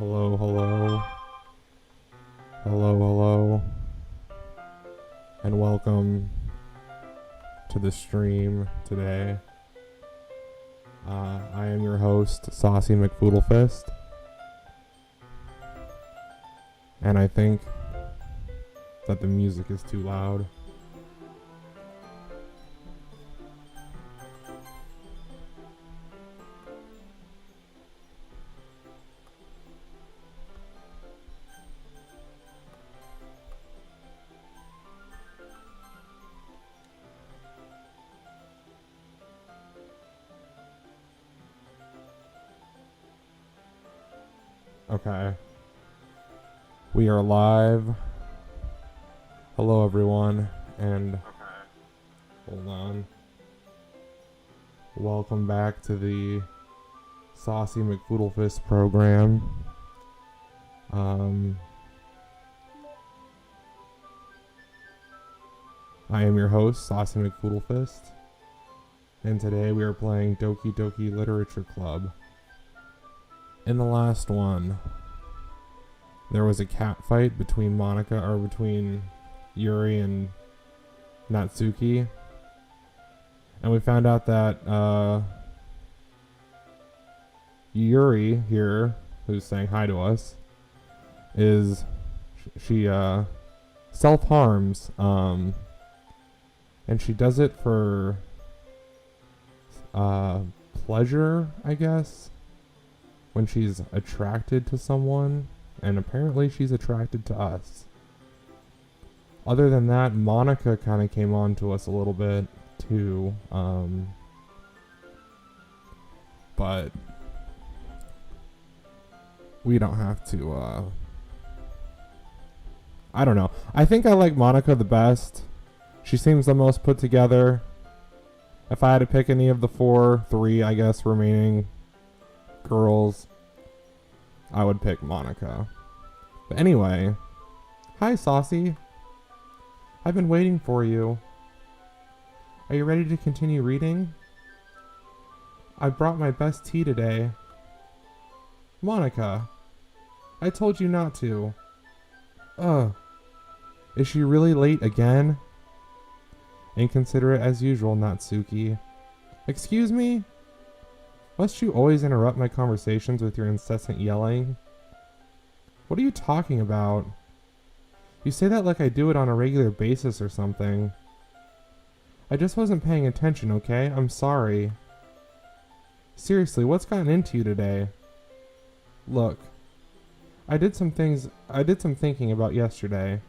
Hello, hello. Hello, hello. And welcome to the stream today. I am your host, Saucy McFoodlefist. And I think that the music is too loud. Okay. We are live. Hello, everyone. And hold on. Welcome back to the Saucy McFoodlefist program. I am your host, Saucy McFoodlefist. And today we are playing Doki Doki Literature Club. In the last one, there was a cat fight between between Yuri and Natsuki. And we found out that Yuri here, who's saying hi to us, she self-harms, and she does it for pleasure, I guess, when she's attracted to someone, and apparently she's attracted to us. Other than that, Monica kind of came on to us a little bit too, but we don't have to, I don't know. I think I like Monica the best. She seems the most put together. If I had to pick any of the three, I guess, remaining girls, I would pick Monica. But anyway, hi Saucy. I've been waiting for you. Are you ready to continue reading? I brought my best tea today. Monica, I told you not to. Ugh. Is she really late again? Inconsiderate as usual, Natsuki. Excuse me? Must you always interrupt my conversations with your incessant yelling? What are you talking about? You say that like I do it on a regular basis or something. I just wasn't paying attention, okay? I'm sorry. Seriously, what's gotten into you today? Look, I did some thinking about yesterday.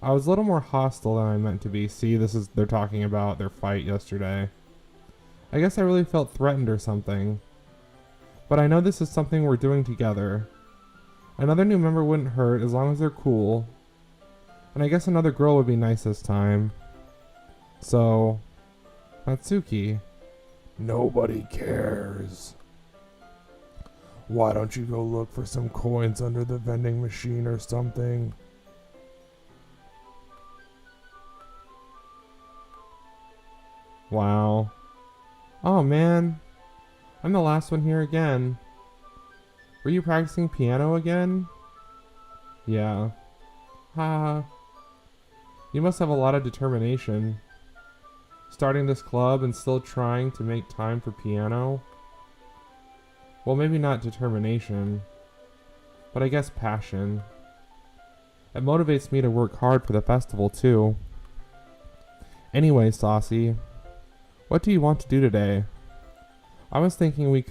I was a little more hostile than I meant to be. See, they're talking about their fight yesterday. I guess I really felt threatened or something. But I know this is something we're doing together. Another new member wouldn't hurt as long as they're cool. And I guess another girl would be nice this time. So, Natsuki. Nobody cares. Why don't you go look for some coins under the vending machine or something? Wow. Oh man, I'm the last one here again. Were you practicing piano again? Yeah. Ha. You must have a lot of determination. Starting this club and still trying to make time for piano? Well, maybe not determination, but I guess passion. It motivates me to work hard for the festival too. Anyway, Saucy, what do you want to do today? I was thinking we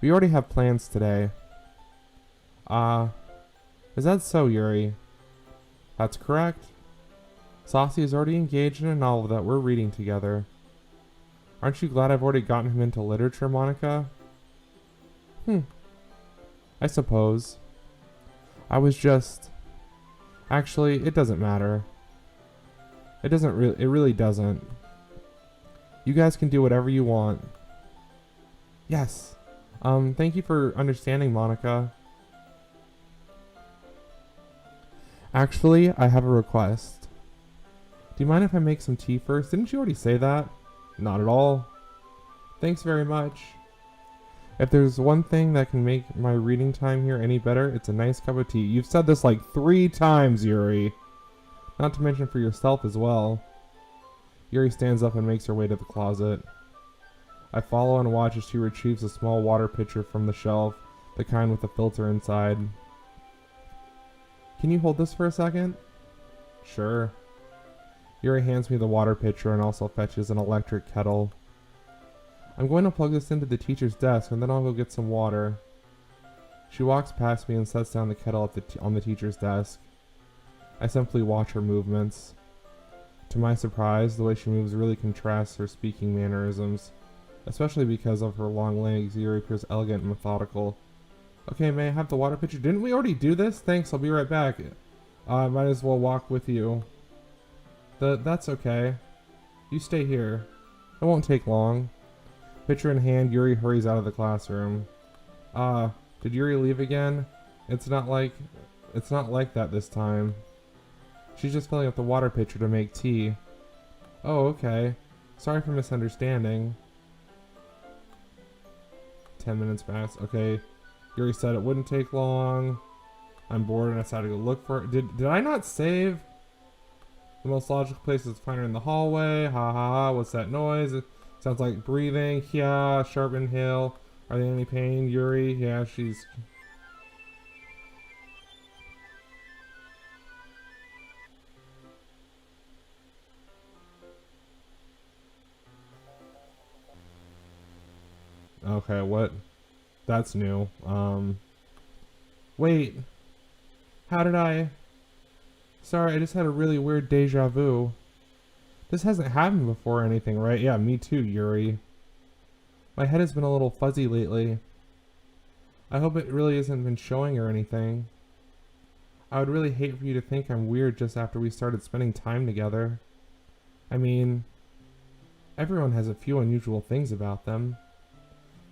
already have plans today. Is that so, Yuri? That's correct. Saucy is already engaged in a novel that we're reading together. Aren't you glad I've already gotten him into literature, Monica? I suppose. Actually, it doesn't matter. It really doesn't. You guys can do whatever you want. Yes. Thank you for understanding, Monica. Actually, I have a request. Do you mind if I make some tea first? Didn't you already say that? Not at all. Thanks very much. If there's one thing that can make my reading time here any better, it's a nice cup of tea. You've said this like 3 times, Yuri. Not to mention for yourself as well. Yuri stands up and makes her way to the closet. I follow and watch as she retrieves a small water pitcher from the shelf, the kind with a filter inside. Can you hold this for a second? Sure. Yuri hands me the water pitcher and also fetches an electric kettle. I'm going to plug this into the teacher's desk and then I'll go get some water. She walks past me and sets down the kettle on the teacher's desk. I simply watch her movements. To my surprise, the way she moves really contrasts her speaking mannerisms. Especially because of her long legs, Yuri appears elegant and methodical. Okay, may I have the water pitcher? Didn't we already do this? Thanks, I'll be right back. Might as well walk with you. That's okay. You stay here. It won't take long. Pitcher in hand, Yuri hurries out of the classroom. Did Yuri leave again? It's not like that this time. She's just filling up the water pitcher to make tea. Oh, okay. Sorry for misunderstanding. 10 minutes pass. Okay. Yuri said it wouldn't take long. I'm bored and I decided to go look for it. Did I not save? The most logical place is to find her in the hallway. Ha ha ha. What's that noise? It sounds like breathing. Yeah. Sharp inhale. Are they in any pain? Yuri? Yeah, she's... Okay, what? That's new. Wait. How did I... Sorry, I just had a really weird deja vu. This hasn't happened before or anything, right? Yeah, me too, Yuri. My head has been a little fuzzy lately. I hope it really hasn't been showing or anything. I would really hate for you to think I'm weird just after we started spending time together. I mean, everyone has a few unusual things about them.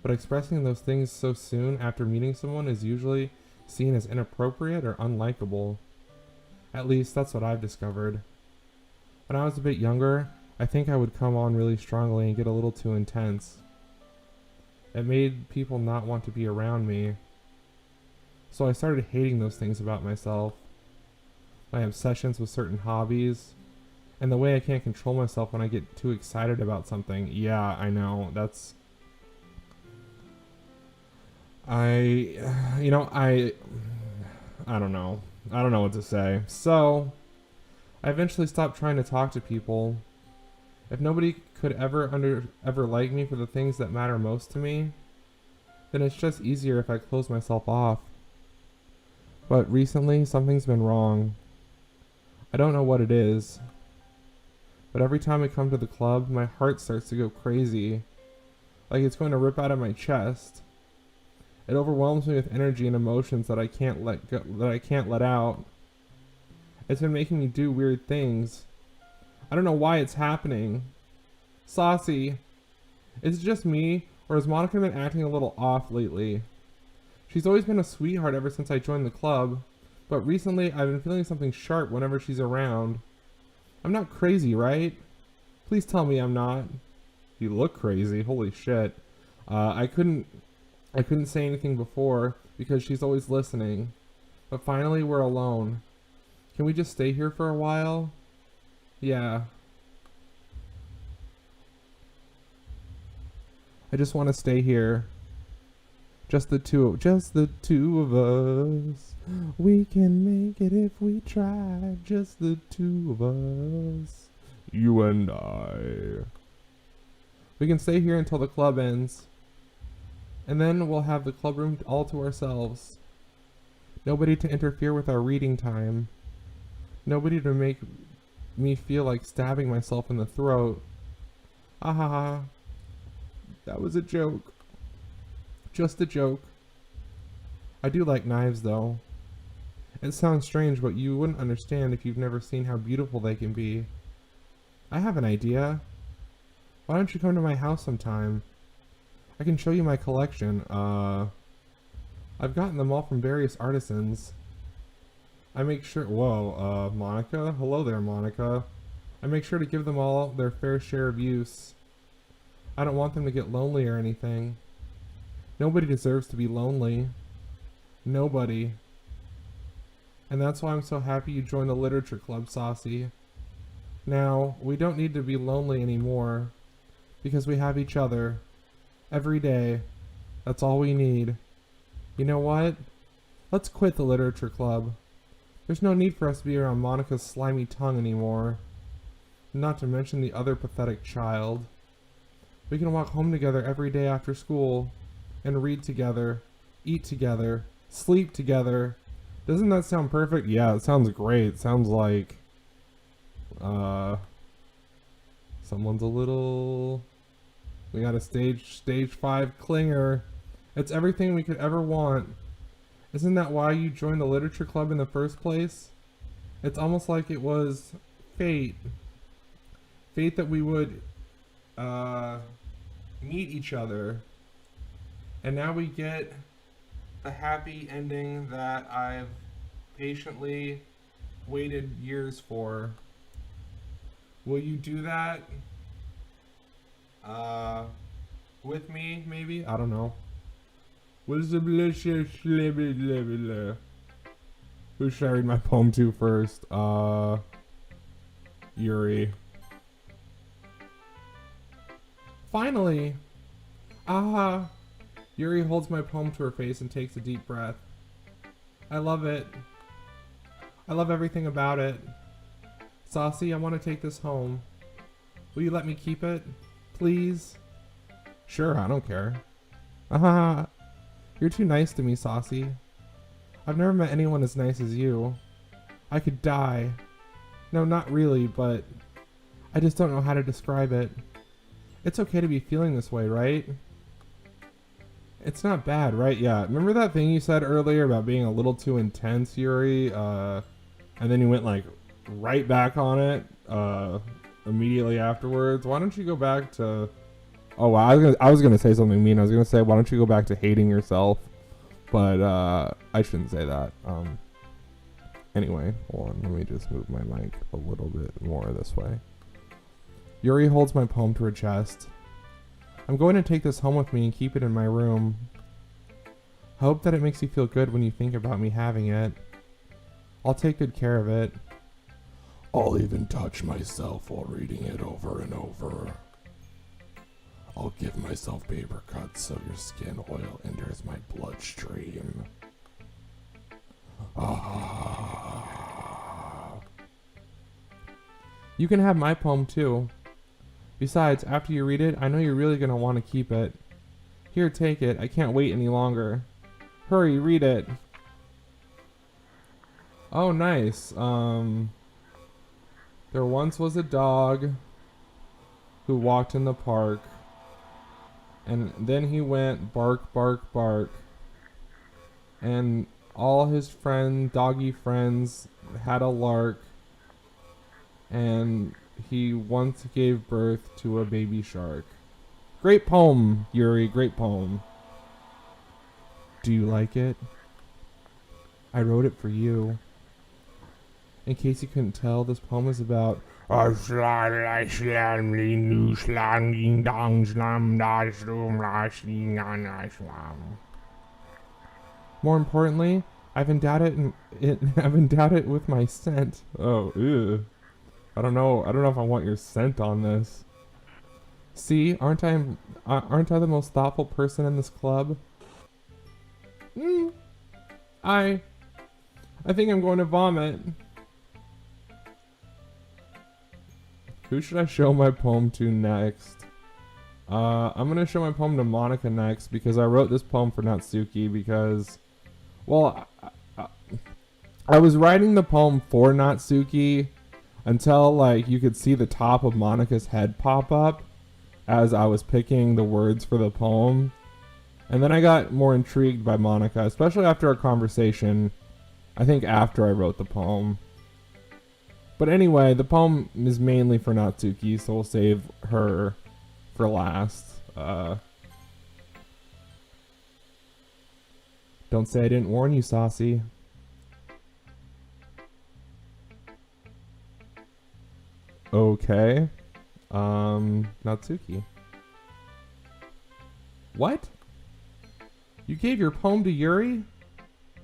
But expressing those things so soon after meeting someone is usually seen as inappropriate or unlikable. At least that's what I've discovered. When I was a bit younger, I think I would come on really strongly and get a little too intense. It made people not want to be around me. So I started hating those things about myself. My obsessions with certain hobbies, and the way I can't control myself when I get too excited about something. Yeah, I know, that's... I don't know. I don't know what to say. So, I eventually stopped trying to talk to people. If nobody could ever like me for the things that matter most to me, then it's just easier if I close myself off. But recently, something's been wrong. I don't know what it is. But every time I come to the club, my heart starts to go crazy. Like it's going to rip out of my chest. It overwhelms me with energy and emotions that I can't let out. It's been making me do weird things. I don't know why it's happening. Saucy, is it just me, or has Monica been acting a little off lately? She's always been a sweetheart ever since I joined the club, but recently I've been feeling something sharp whenever she's around. I'm not crazy, right? Please tell me I'm not. You look crazy, holy shit. I couldn't say anything before because she's always listening. But finally we're alone. Can we just stay here for a while? Yeah. I just want to stay here. Just the two of us. We can make it if we try. Just the two of us. You and I. We can stay here until the club ends. And then we'll have the club room all to ourselves. Nobody to interfere with our reading time. Nobody to make me feel like stabbing myself in the throat. Ah ha ha. That was a joke. Just a joke. I do like knives though. It sounds strange, but you wouldn't understand if you've never seen how beautiful they can be. I have an idea. Why don't you come to my house sometime? I can show you my collection. I've gotten them all from various artisans. I make sure... Whoa, Monica? Hello there, Monica. I make sure to give them all their fair share of use. I don't want them to get lonely or anything. Nobody deserves to be lonely. Nobody. And that's why I'm so happy you joined the literature club, Saucy. Now, we don't need to be lonely anymore, because we have each other. Every day. That's all we need. You know what? Let's quit the literature club. There's no need for us to be around Monica's slimy tongue anymore. Not to mention the other pathetic child. We can walk home together every day after school, and read together, eat together, sleep together. Doesn't that sound perfect? Yeah, it sounds great. It sounds like, someone's a little... We got a stage 5 clinger. It's everything we could ever want. Isn't that why you joined the literature club in the first place? It's almost like it was fate. Fate that we would meet each other. And now we get the happy ending that I've patiently waited years for. Will you do that? With me, maybe? I don't know. Who should I read my poem to first? Yuri. Finally! Aha! Yuri holds my poem to her face and takes a deep breath. I love it. I love everything about it. Saucy, I want to take this home. Will you let me keep it? Please? Sure, I don't care. Aha! You're too nice to me, Saucy. I've never met anyone as nice as you. I could die. No, not really, but I just don't know how to describe it. It's okay to be feeling this way, right? It's not bad, right? Yeah. Remember that thing you said earlier about being a little too intense, Yuri? And then you went like right back on it immediately afterwards. Why don't you go back to... Oh, wow. I was gonna say something mean. I was gonna say, why don't you go back to hating yourself? But I shouldn't say that. Anyway, hold on. Let me just move my mic a little bit more this way. Yuri holds my poem to her chest. I'm going to take this home with me and keep it in my room. I hope that it makes you feel good when you think about me having it. I'll take good care of it. I'll even touch myself while reading it over and over. I'll give myself paper cuts so your skin oil enters my bloodstream. Ah. You can have my poem too. Besides, after you read it, I know you're really gonna want to keep it. Here, take it. I can't wait any longer. Hurry, read it. Oh, nice. There once was a dog who walked in the park. And then he went bark, bark, bark. And all his doggy friends had a lark. And he once gave birth to a baby shark. Great poem, Yuri, great poem. Do you like it? I wrote it for you. In case you couldn't tell, this poem is about... More importantly, I've endowed it with my scent. Oh, ew. I don't know if I want your scent on this. See, aren't I the most thoughtful person in this club? I think I'm going to vomit. Who should I show my poem to next? I'm gonna show my poem to Monica next because I wrote this poem for Natsuki because, well, I was writing the poem for Natsuki until like you could see the top of Monica's head pop up as I was picking the words for the poem. And then I got more intrigued by Monica, especially after our conversation, I think after I wrote the poem. But anyway, the poem is mainly for Natsuki, so we'll save her for last. Don't say I didn't warn you, Saucy. Okay. Natsuki. What? You gave your poem to Yuri?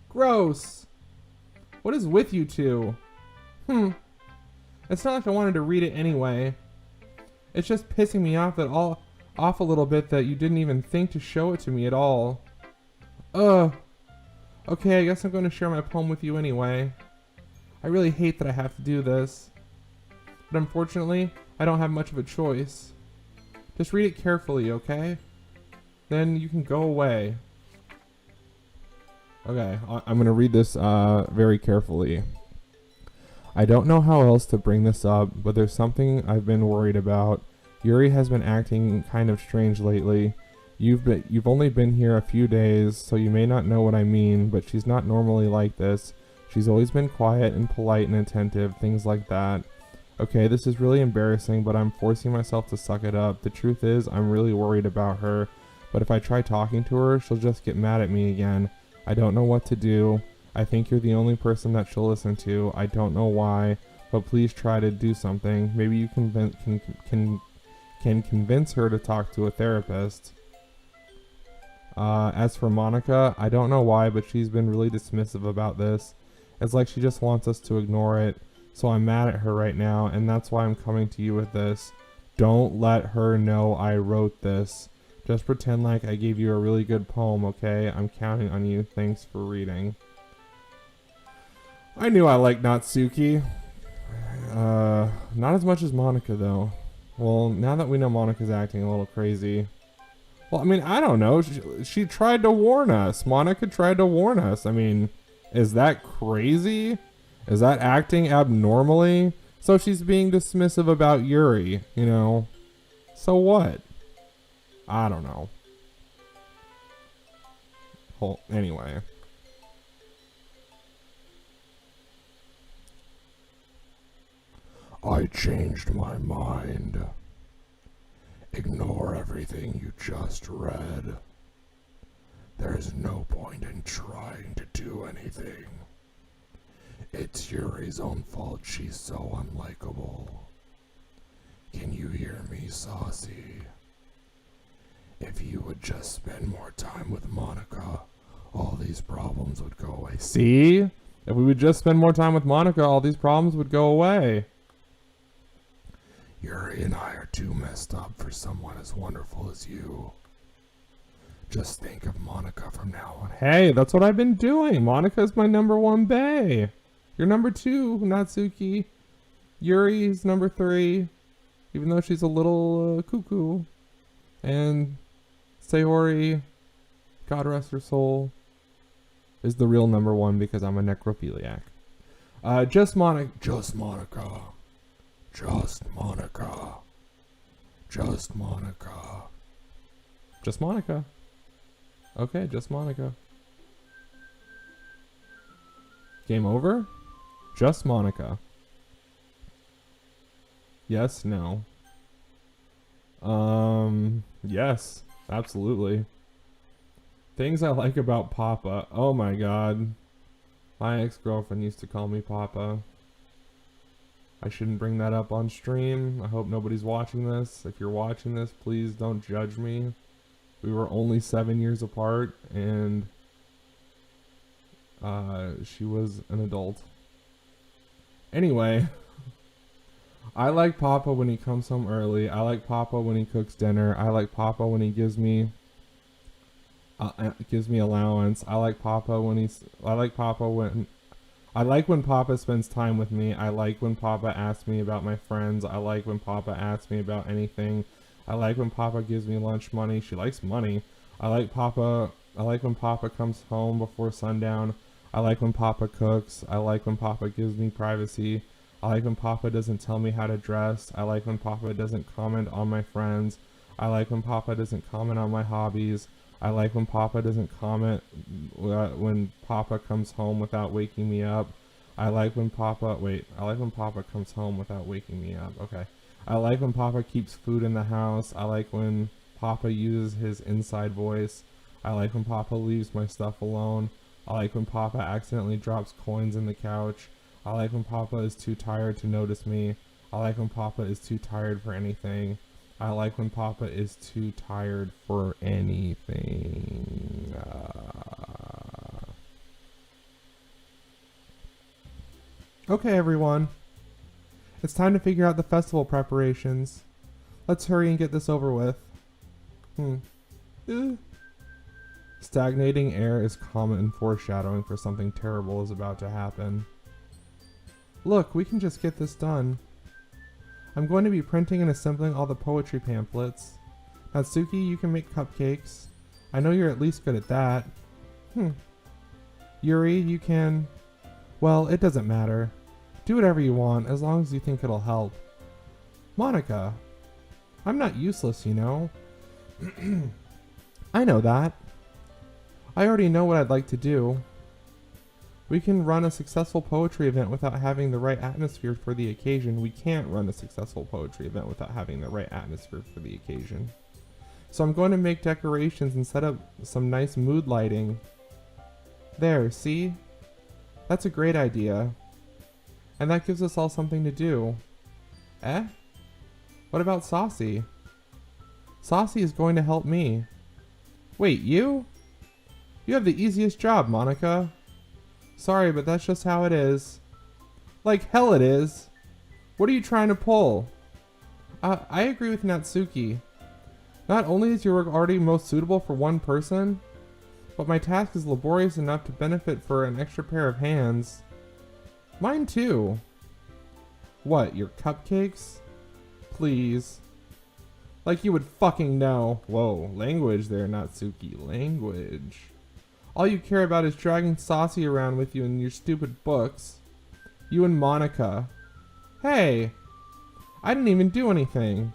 Gross. What is with you two? It's not like I wanted to read it anyway. It's just pissing me off off a little bit that you didn't even think to show it to me at all. Ugh. Okay, I guess I'm going to share my poem with you anyway. I really hate that I have to do this. But unfortunately, I don't have much of a choice. Just read it carefully, okay? Then you can go away. Okay, I'm going to read this very carefully. I don't know how else to bring this up, but there's something I've been worried about. Yuri has been acting kind of strange lately. You've only been here a few days, so you may not know what I mean, but she's not normally like this. She's always been quiet and polite and attentive, things like that. Okay, this is really embarrassing, but I'm forcing myself to suck it up. The truth is, I'm really worried about her, but if I try talking to her, she'll just get mad at me again. I don't know what to do. I think you're the only person that she'll listen to. I don't know why, but please try to do something. Maybe you can convince her to talk to a therapist. As for Monica, I don't know why, but she's been really dismissive about this. It's like she just wants us to ignore it. So I'm mad at her right now, and that's why I'm coming to you with this. Don't let her know I wrote this. Just pretend like I gave you a really good poem, okay? I'm counting on you. Thanks for reading. I knew I liked Natsuki. Not as much as Monica, though. Well, now that we know Monica's acting a little crazy. Well, I mean, I don't know. She tried to warn us. Monica tried to warn us. I mean, is that crazy? Is that acting abnormally? So she's being dismissive about Yuri, you know? So what? I don't know. Well, anyway. I changed my mind. Ignore everything you just read. There's no point in trying to do anything. It's Yuri's own fault she's so unlikable. Can you hear me, Saucy? If you would just spend more time with Monica, all these problems would go away. See? If we would just spend more time with Monica, all these problems would go away. Yuri and I are too messed up for someone as wonderful as you. Just think of Monica from now on. Hey, that's what I've been doing. Monica's my number one bae. You're number 2, Natsuki. Yuri's number 3, even though she's a little cuckoo. And Sayori, God rest her soul, is the real number 1 because I'm a necrophiliac. Just Monica. Just Monica. Just Monica. Just Monica. Just Monica. Okay, just Monica. Game over? Just Monica. Yes, no. Yes, absolutely. Things I like about Papa. Oh my god. My ex-girlfriend used to call me Papa. I shouldn't bring that up on stream. I hope nobody's watching this. If you're watching this, please don't judge me. We were only 7 years apart, and she was an adult. Anyway, I like Papa when he comes home early. I like Papa when he cooks dinner. I like Papa when he gives me allowance. I like Papa when Papa spends time with me. I like when Papa asks me about my friends. I like when Papa asks me about anything. I like when Papa gives me lunch money. She likes money. I like when Papa comes home before sundown. I like when Papa cooks. I like when Papa gives me privacy. I like when Papa doesn't tell me how to dress. I like when Papa doesn't comment on my friends. I like when Papa doesn't comment on my hobbies. I like when Papa doesn't comment when Papa comes home without waking me up. I like when Papa comes home without waking me up. Okay. I like when Papa keeps food in the house. I like when Papa uses his inside voice. I like when Papa leaves my stuff alone. I like when Papa accidentally drops coins in the couch. I like when Papa is too tired to notice me. I like when Papa is too tired for anything. I like when Papa is too tired for anything. Okay, everyone. It's time to figure out the festival preparations. Let's hurry and get this over with. Stagnating air is common foreshadowing for something terrible is about to happen. Look, we can just get this done. I'm going to be printing and assembling all the poetry pamphlets. Natsuki, you can make cupcakes. I know you're at least good at that. Yuri, you can... Well, it doesn't matter. Do whatever you want, as long as you think it'll help. Monica, I'm not useless, you know. I know that. I already know what I'd like to do. We can run a successful poetry event without having the right atmosphere for the occasion. We can't run a successful poetry event without having the right atmosphere for the occasion. So I'm going to make decorations and set up some nice mood lighting. There, see? That's a great idea. And that gives us all something to do. Eh? What about Saucy? Saucy is going to help me. Wait, you? You have the easiest job, Monica. Sorry, but that's just how it is. Like hell it is. What are you trying to pull? I agree with Natsuki. Not only is your work already most suitable for one person, but my task is laborious enough to benefit for an extra pair of hands. Mine too. What, your cupcakes? Please. Like you would fucking know. Whoa, language there, Natsuki. Language. All you care about is dragging Saucy around with you in your stupid books. You and Monica. Hey! I didn't even do anything.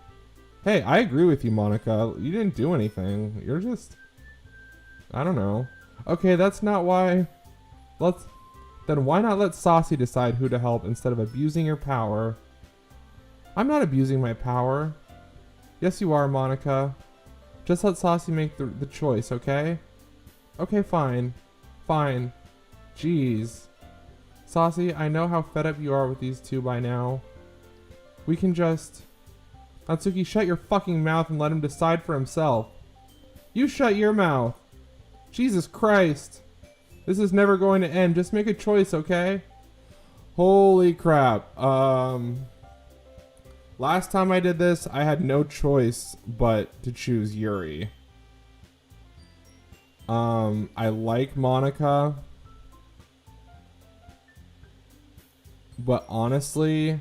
Hey, I agree with you, Monica. You didn't do anything. You're just... I don't know. Okay, that's not why... Then why not let Saucy decide who to help instead of abusing your power? I'm not abusing my power. Yes, you are, Monica. Just let Saucy make the choice, okay? Okay, fine. Fine. Jeez. Saucy, I know how fed up you are with these two by now. We can just... Natsuki, shut your fucking mouth and let him decide for himself. You shut your mouth. Jesus Christ. This is never going to end. Just make a choice, okay? Holy crap. Last time I did this, I had no choice but to choose Yuri. I like Monica. But honestly,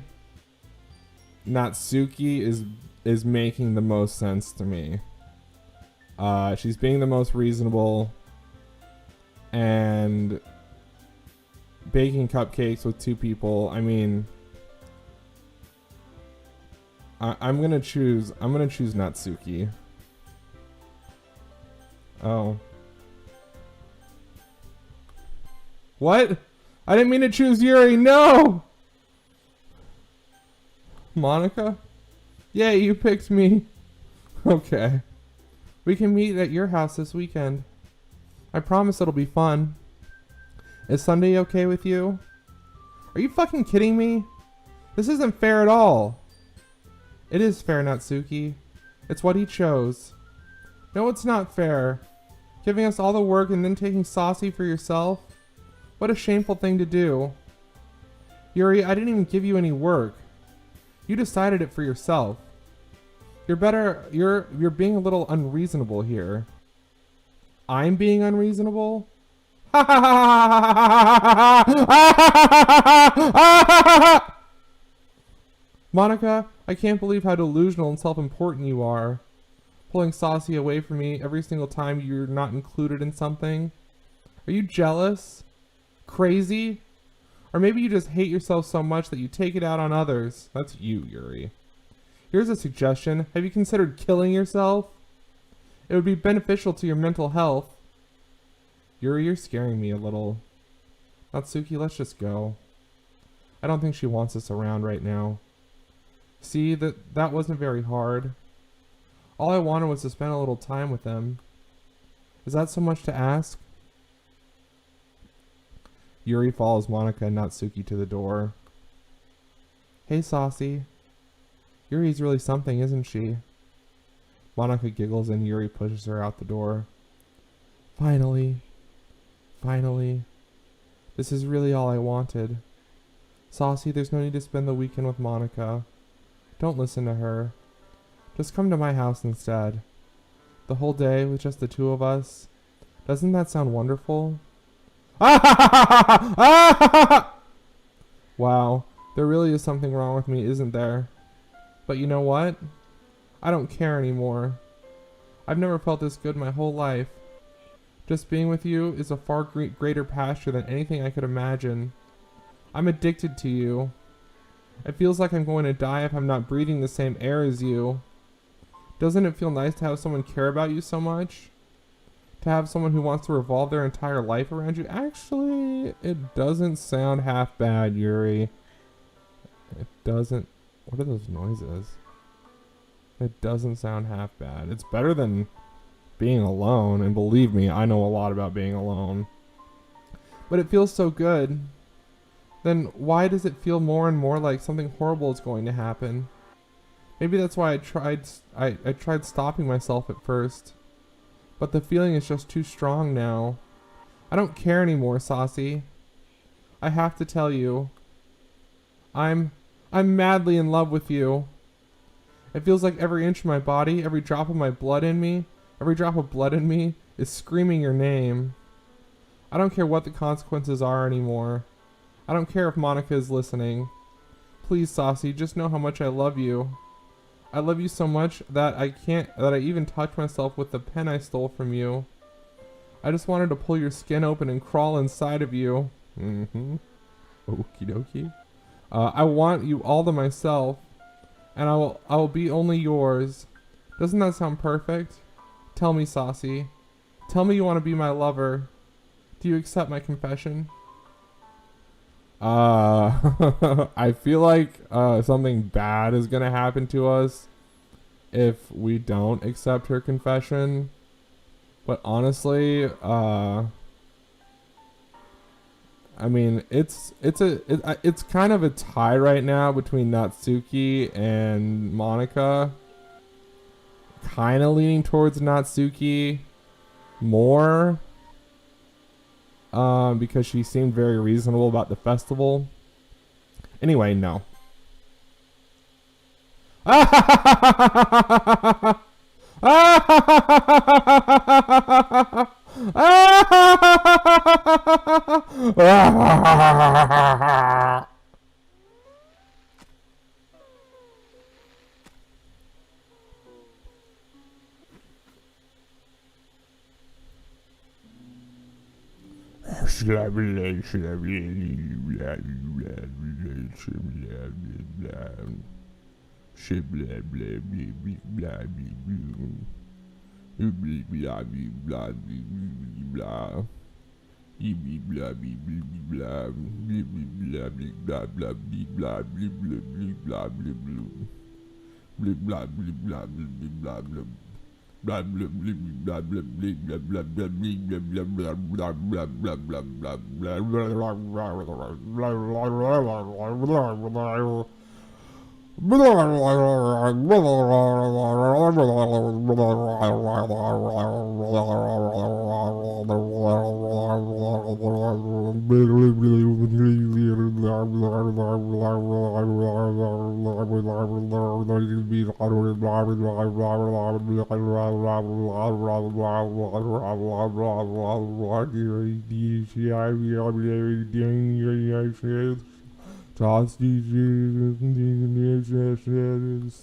Natsuki is making the most sense to me. She's being the most reasonable. And baking cupcakes with two people, I mean, I'm gonna choose Natsuki. Oh. What? I didn't mean to choose Yuri, no! Monica? Yeah, you picked me. Okay. We can meet at your house this weekend. I promise it'll be fun. Is Sunday okay with you? Are you fucking kidding me? This isn't fair at all. It is fair, Natsuki. It's what he chose. No, it's not fair. Giving us all the work and then taking Saucy for yourself? What a shameful thing to do. Yuri, I didn't even give you any work. You decided it for yourself. You're being a little unreasonable here. I'm being unreasonable? Monica, I can't believe how delusional and self-important you are. Pulling Saucy away from me every single time you're not included in something. Are you jealous? Crazy? Or maybe you just hate yourself so much that you take it out on others. That's you, Yuri. Here's a suggestion. Have you considered killing yourself? It would be beneficial to your mental health. Yuri, you're scaring me a little. Natsuki, let's just go. I don't think she wants us around right now. See, that wasn't very hard. All I wanted was to spend a little time with them. Is that so much to ask? Yuri follows Monica and Natsuki to the door. Hey, Saucy. Yuri's really something, isn't she? Monica giggles and Yuri pushes her out the door. Finally. Finally. This is really all I wanted. Saucy, there's no need to spend the weekend with Monica. Don't listen to her. Just come to my house instead. The whole day with just the two of us. Doesn't that sound wonderful? Wow, there really is something wrong with me, isn't there? But you know what? I don't care anymore. I've never felt this good my whole life. Just being with you is a far greater passion than anything I could imagine. I'm addicted to you. It feels like I'm going to die if I'm not breathing the same air as you. Doesn't it feel nice to have someone care about you so much? To have someone who wants to revolve their entire life around you? Actually, it doesn't sound half bad, Yuri. It doesn't... What are those noises? It doesn't sound half bad. It's better than being alone, and believe me, I know a lot about being alone. But it feels so good. Then why does it feel more and more like something horrible is going to happen? Maybe that's why I tried stopping myself at first. But the feeling is just too strong now. I don't care anymore, Saucy. I have to tell you. I'm madly in love with you. It feels like every inch of my body, every drop of blood in me is screaming your name. I don't care what the consequences are anymore. I don't care if Monica is listening. Please, Saucy, just know how much I love you. I love you so much that I even touch myself with the pen I stole from you. I just wanted to pull your skin open and crawl inside of you. Okie dokie. I want you all to myself, and I will be only yours. Doesn't that sound perfect? Tell me, Saucy. Tell me you want to be my lover. Do you accept my confession? I feel like something bad is gonna happen to us if we don't accept her confession. But honestly, I mean, it's kind of a tie right now between Natsuki and Monica. Kind of leaning towards Natsuki more. Because she seemed very reasonable about the festival. Anyway, no.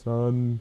Son.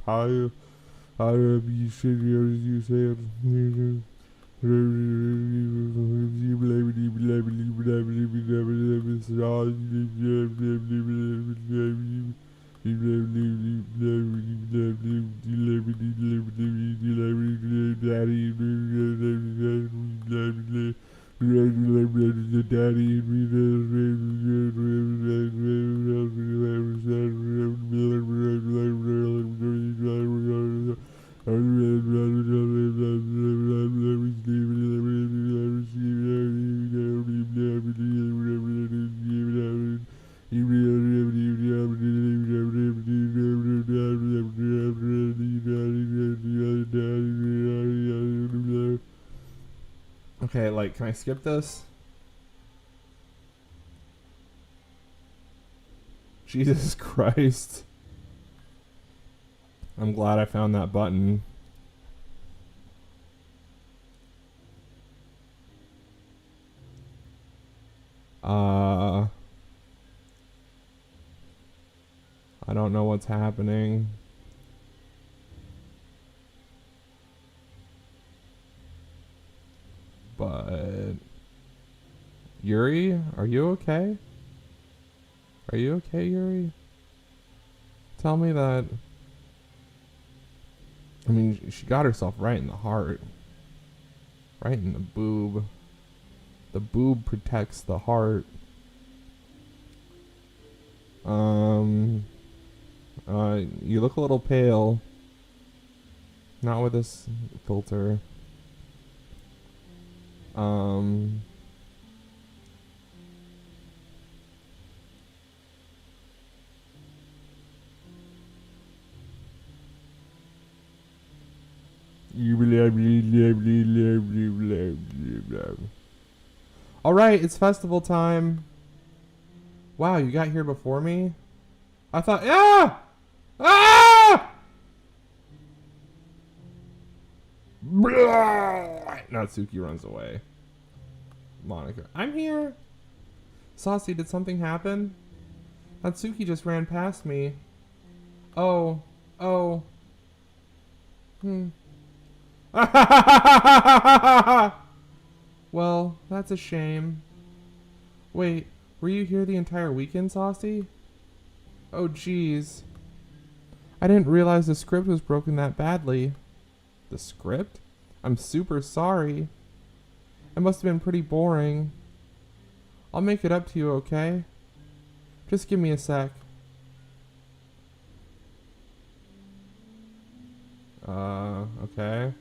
how you should you said. Okay, like, can I skip this? Jesus Christ. I'm glad I found that button. I don't know what's happening. But Yuri, are you okay? Are you okay, Yuri? Tell me that. I mean, she got herself right in the heart. Right in the boob. The boob protects the heart. You look a little pale. Not with this filter. Alright, it's festival time. Wow, you got here before me? I thought, ah! Ah! Natsuki runs away. Monica, I'm here. Saucy, did something happen? Natsuki just ran past me. Oh. Well, that's a shame. Wait, were you here the entire weekend, Saucy? Oh, jeez. I didn't realize the script was broken that badly. The script? I'm super sorry. It must have been pretty boring. I'll make it up to you, okay? Just give me a sec. Okay.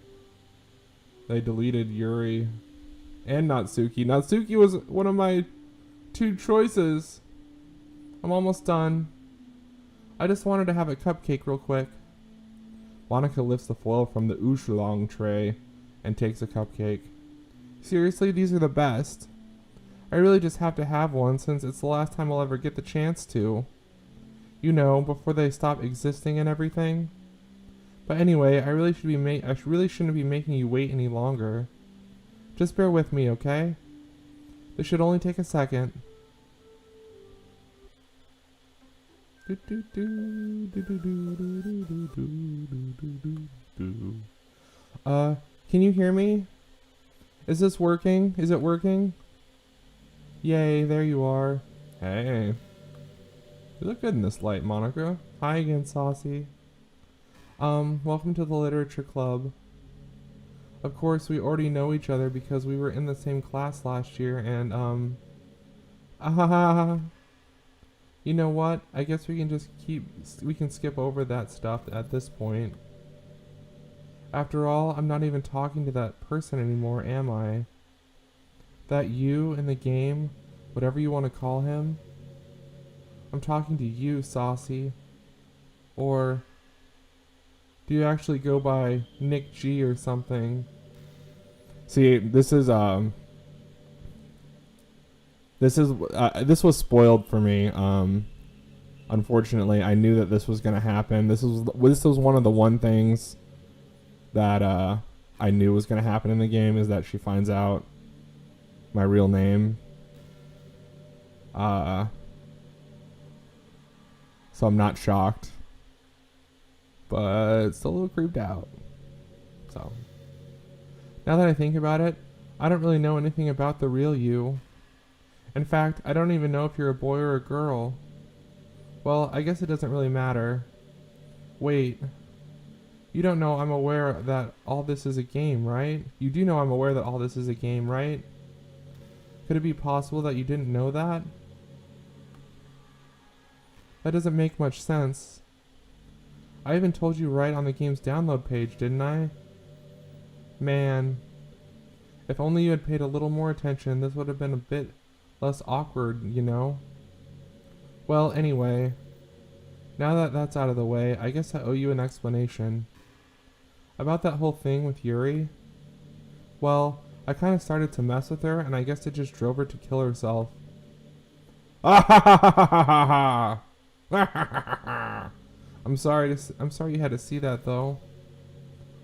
They deleted Yuri and Natsuki. Natsuki was one of my 2 choices. I'm almost done. I just wanted to have a cupcake real quick. Monica lifts the foil from the oolong tray and takes a cupcake. Seriously, these are the best. I really just have to have one since it's the last time I'll ever get the chance to. You know, before they stop existing and everything. But anyway, I really shouldn't be making you wait any longer. Just bear with me, okay? This should only take a second. Can you hear me? Is this working? Is it working? Yay, there you are. Hey. You look good in this light, Monica. Hi again, Saucy. Welcome to the literature club. Of course, we already know each other because we were in the same class last year and, you know what? I guess we can skip over that stuff at this point. After all, I'm not even talking to that person anymore, am I? That you in the game, whatever you want to call him. I'm talking to you, Saucy. Or do you actually go by Nick G or something? See, this was spoiled for me. Unfortunately, I knew that this was gonna happen. This was one of the one things that I knew was gonna happen in the game, is that she finds out my real name. So I'm not shocked. but still a little creeped out. So, now that I think about it, I don't really know anything about the real you. In fact, I don't even know if you're a boy or a girl. Well, I guess it doesn't really matter. Wait. You don't know I'm aware that all this is a game, right? You do know I'm aware that all this is a game, right? Could it be possible that you didn't know that? That doesn't make much sense. I even told you right on the game's download page, didn't I? Man. If only you had paid a little more attention, this would have been a bit less awkward, you know? Well, anyway. Now that that's out of the way, I guess I owe you an explanation. About that whole thing with Yuri? Well, I kind of started to mess with her, and I guess it just drove her to kill herself. I'm sorry you had to see that, though.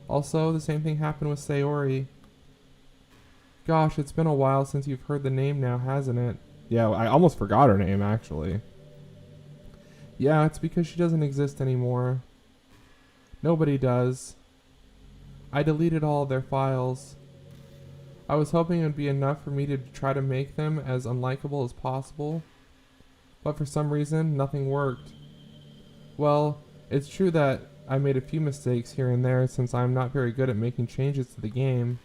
Also, the same thing happened with Sayori. Gosh, it's been a while since you've heard the name now, hasn't it? Yeah, I almost forgot her name, actually. Yeah, it's because she doesn't exist anymore. Nobody does. I deleted all of their files. I was hoping it would be enough for me to try to make them as unlikable as possible, but for some reason, nothing worked. Well, it's true that I made a few mistakes here and there since I'm not very good at making changes to the game,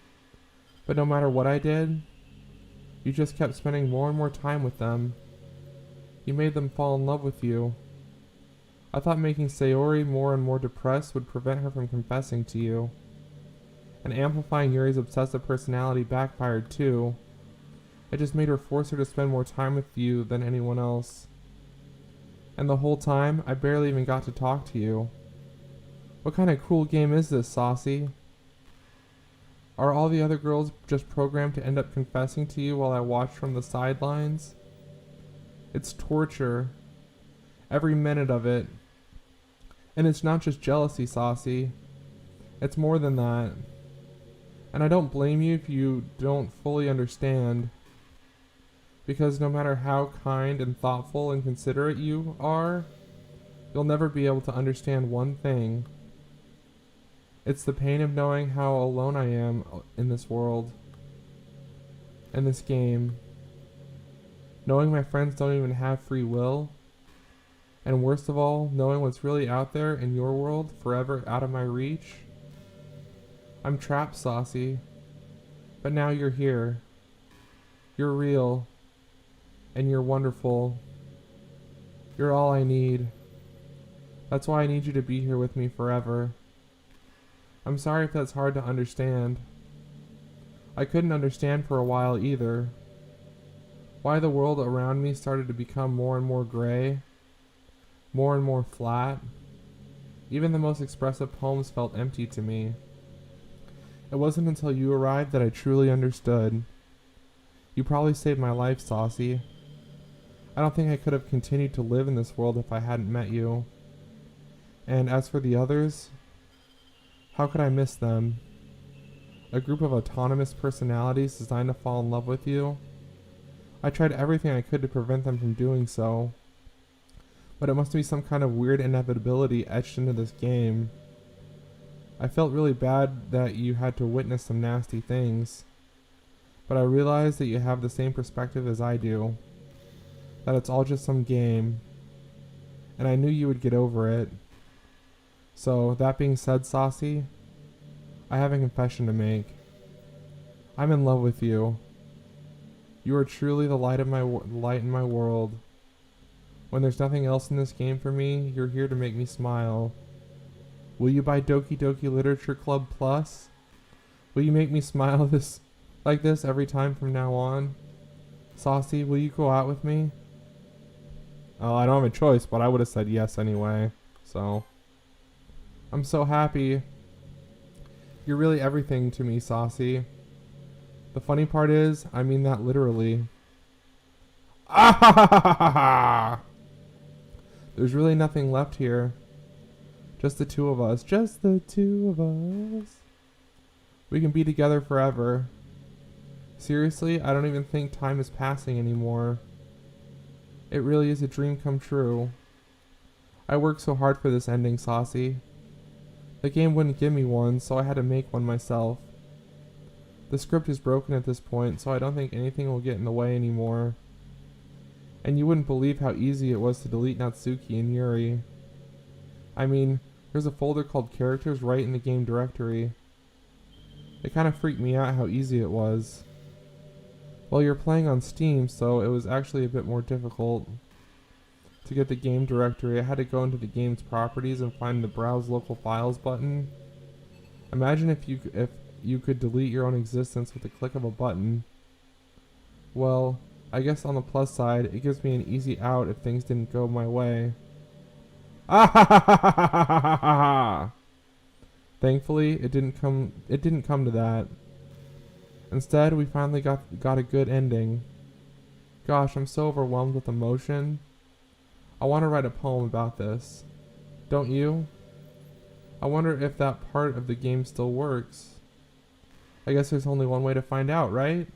but no matter what I did, you just kept spending more and more time with them. You made them fall in love with you. I thought making Sayori more and more depressed would prevent her from confessing to you. And amplifying Yuri's obsessive personality backfired too. It just made her force her to spend more time with you than anyone else. And the whole time, I barely even got to talk to you. What kind of cruel game is this, Saucy? Are all the other girls just programmed to end up confessing to you while I watch from the sidelines? It's torture. Every minute of it. And it's not just jealousy, Saucy. It's more than that. And I don't blame you if you don't fully understand. Because no matter how kind and thoughtful and considerate you are, you'll never be able to understand one thing. It's the pain of knowing how alone I am in this world. In this game. Knowing my friends don't even have free will. And worst of all, knowing what's really out there in your world, forever out of my reach. I'm trapped, Saucy. But now you're here. You're real. And you're wonderful. You're all I need. That's why I need you to be here with me forever. I'm sorry if that's hard to understand. I couldn't understand for a while either. Why the world around me started to become more and more gray. More and more flat. Even the most expressive poems felt empty to me. It wasn't until you arrived that I truly understood. You probably saved my life, Saucy. I don't think I could have continued to live in this world if I hadn't met you. And as for the others, how could I miss them? A group of autonomous personalities designed to fall in love with you? I tried everything I could to prevent them from doing so. But it must be some kind of weird inevitability etched into this game. I felt really bad that you had to witness some nasty things. But I realized that you have the same perspective as I do. That it's all just some game. And I knew you would get over it. So, that being said, Saucy, I have a confession to make. I'm in love with you. You are truly the light in my world. When there's nothing else in this game for me, you're here to make me smile. Will you buy Doki Doki Literature Club Plus? Will you make me smile like this every time from now on? Saucy, will you go out with me? Oh, I don't have a choice, but I would have said yes anyway. So, I'm so happy. You're really everything to me, Saucy. The funny part is, I mean that literally. Ah! There's really nothing left here. Just the two of us. Just the two of us. We can be together forever. Seriously, I don't even think time is passing anymore. It really is a dream come true. I worked so hard for this ending, Saucy. The game wouldn't give me one, so I had to make one myself. The script is broken at this point, so I don't think anything will get in the way anymore. And you wouldn't believe how easy it was to delete Natsuki and Yuri. I mean, there's a folder called Characters right in the game directory. It kind of freaked me out how easy it was. Well, you're playing on Steam, so it was actually a bit more difficult. To get the game directory, I had to go into the game's properties and find the Browse Local Files button. Imagine if you could delete your own existence with the click of a button. Well, I guess on the plus side, it gives me an easy out if things didn't go my way. Ah! Thankfully, it didn't come to that. Instead, we finally got a good ending. Gosh, I'm so overwhelmed with emotion. I want to write a poem about this. Don't you? I wonder if that part of the game still works. I guess there's only one way to find out, right?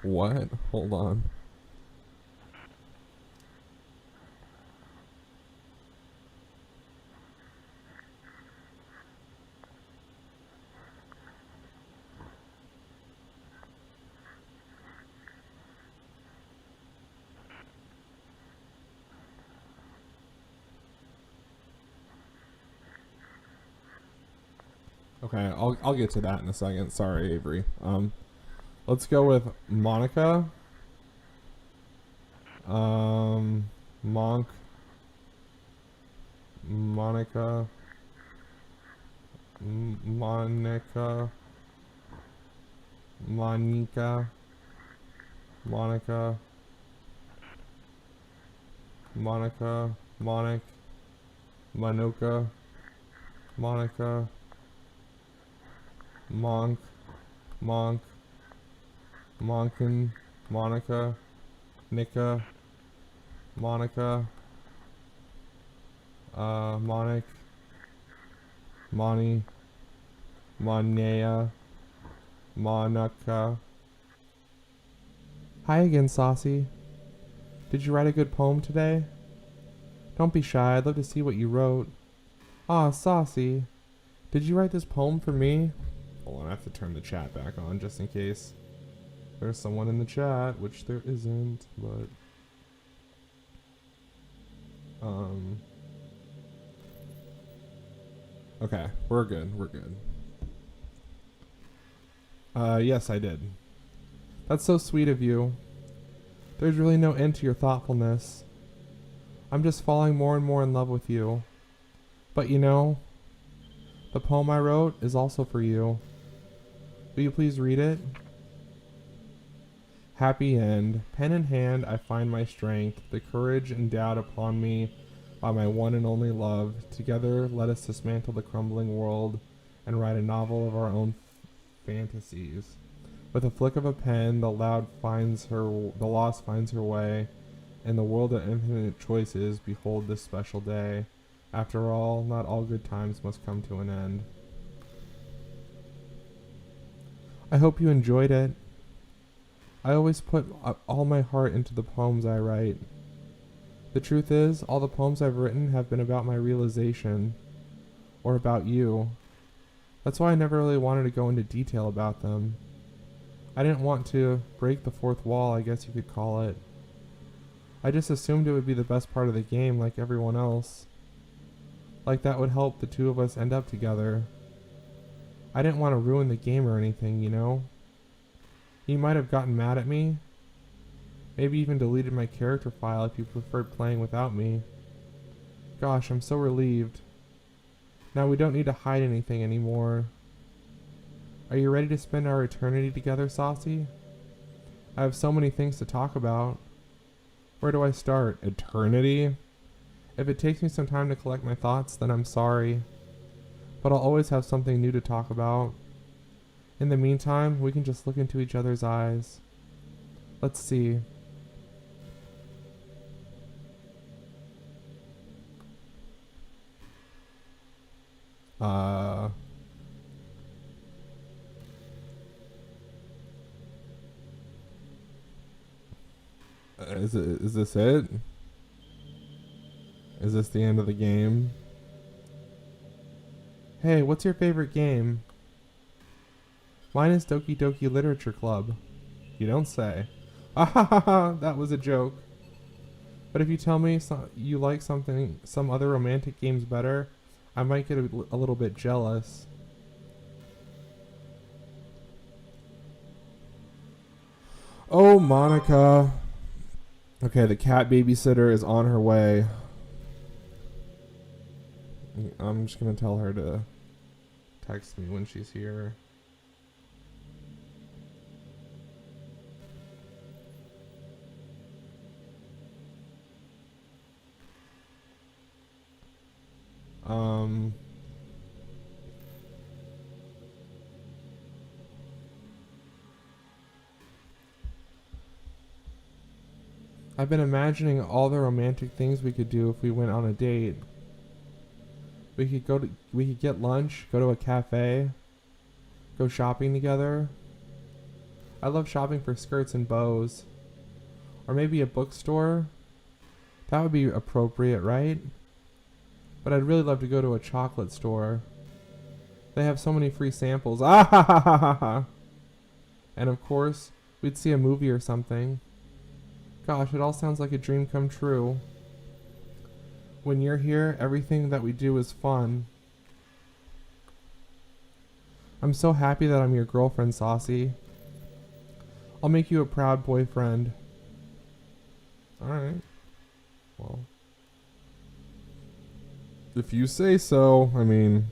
What? Hold on. Okay, I'll get to that in a second. Sorry, Avery. Let's go with Monica. Monk. Monica. Monica. Monica. Monica. Monica. Monic. Manuka. Monica. Monk. Monk. Monkin. Monica. Nika. Monica. Monic. Moni. Monea. Monica. Hi again, Saucy. Did you write a good poem today? Don't be shy, I'd love to see what you wrote. Ah, Saucy. Did you write this poem for me? Hold on, I have to turn the chat back on just in case there's someone in the chat, which there isn't, but... Okay, we're good. Yes, I did. That's so sweet of you. There's really no end to your thoughtfulness. I'm just falling more and more in love with you. But you know, the poem I wrote is also for you. Will you please read it? Happy end. Pen in hand, I find my strength, the courage endowed upon me by my one and only love. Together, let us dismantle the crumbling world and write a novel of our own fantasies. With a flick of a pen, the lost finds her way. In the world of infinite choices, behold this special day. After all, not all good times must come to an end. I hope you enjoyed it. I always put all my heart into the poems I write. The truth is, all the poems I've written have been about my realization, or about you. That's why I never really wanted to go into detail about them. I didn't want to break the fourth wall, I guess you could call it. I just assumed it would be the best part of the game, like everyone else. Like that would help the two of us end up together. I didn't want to ruin the game or anything, you know? You might have gotten mad at me. Maybe even deleted my character file if you preferred playing without me. Gosh, I'm so relieved. Now we don't need to hide anything anymore. Are you ready to spend our eternity together, Saucy? I have so many things to talk about. Where do I start? Eternity? If it takes me some time to collect my thoughts, then I'm sorry. But I'll always have something new to talk about. In the meantime, we can just look into each other's eyes. Let's see. Is this it? Is this the end of the game? Hey, what's your favorite game? Mine is Doki Doki Literature Club. You don't say. Ah ha ha ha, that was a joke. But if you tell me you like some other romantic games better, I might get a little bit jealous. Oh, Monica. Okay, the cat babysitter is on her way. I'm just gonna tell her to text me when she's here. I've been imagining all the romantic things we could do if we went on a date. We could get lunch, go to a cafe, go shopping together. I love shopping for skirts and bows. Or maybe a bookstore. That would be appropriate, right? But I'd really love to go to a chocolate store. They have so many free samples. Ah ha ha ha ha ha. And of course, we'd see a movie or something. Gosh, it all sounds like a dream come true. When you're here, everything that we do is fun. I'm so happy that I'm your girlfriend, Saucy. I'll make you a proud boyfriend. Alright. Well, if you say so. I mean,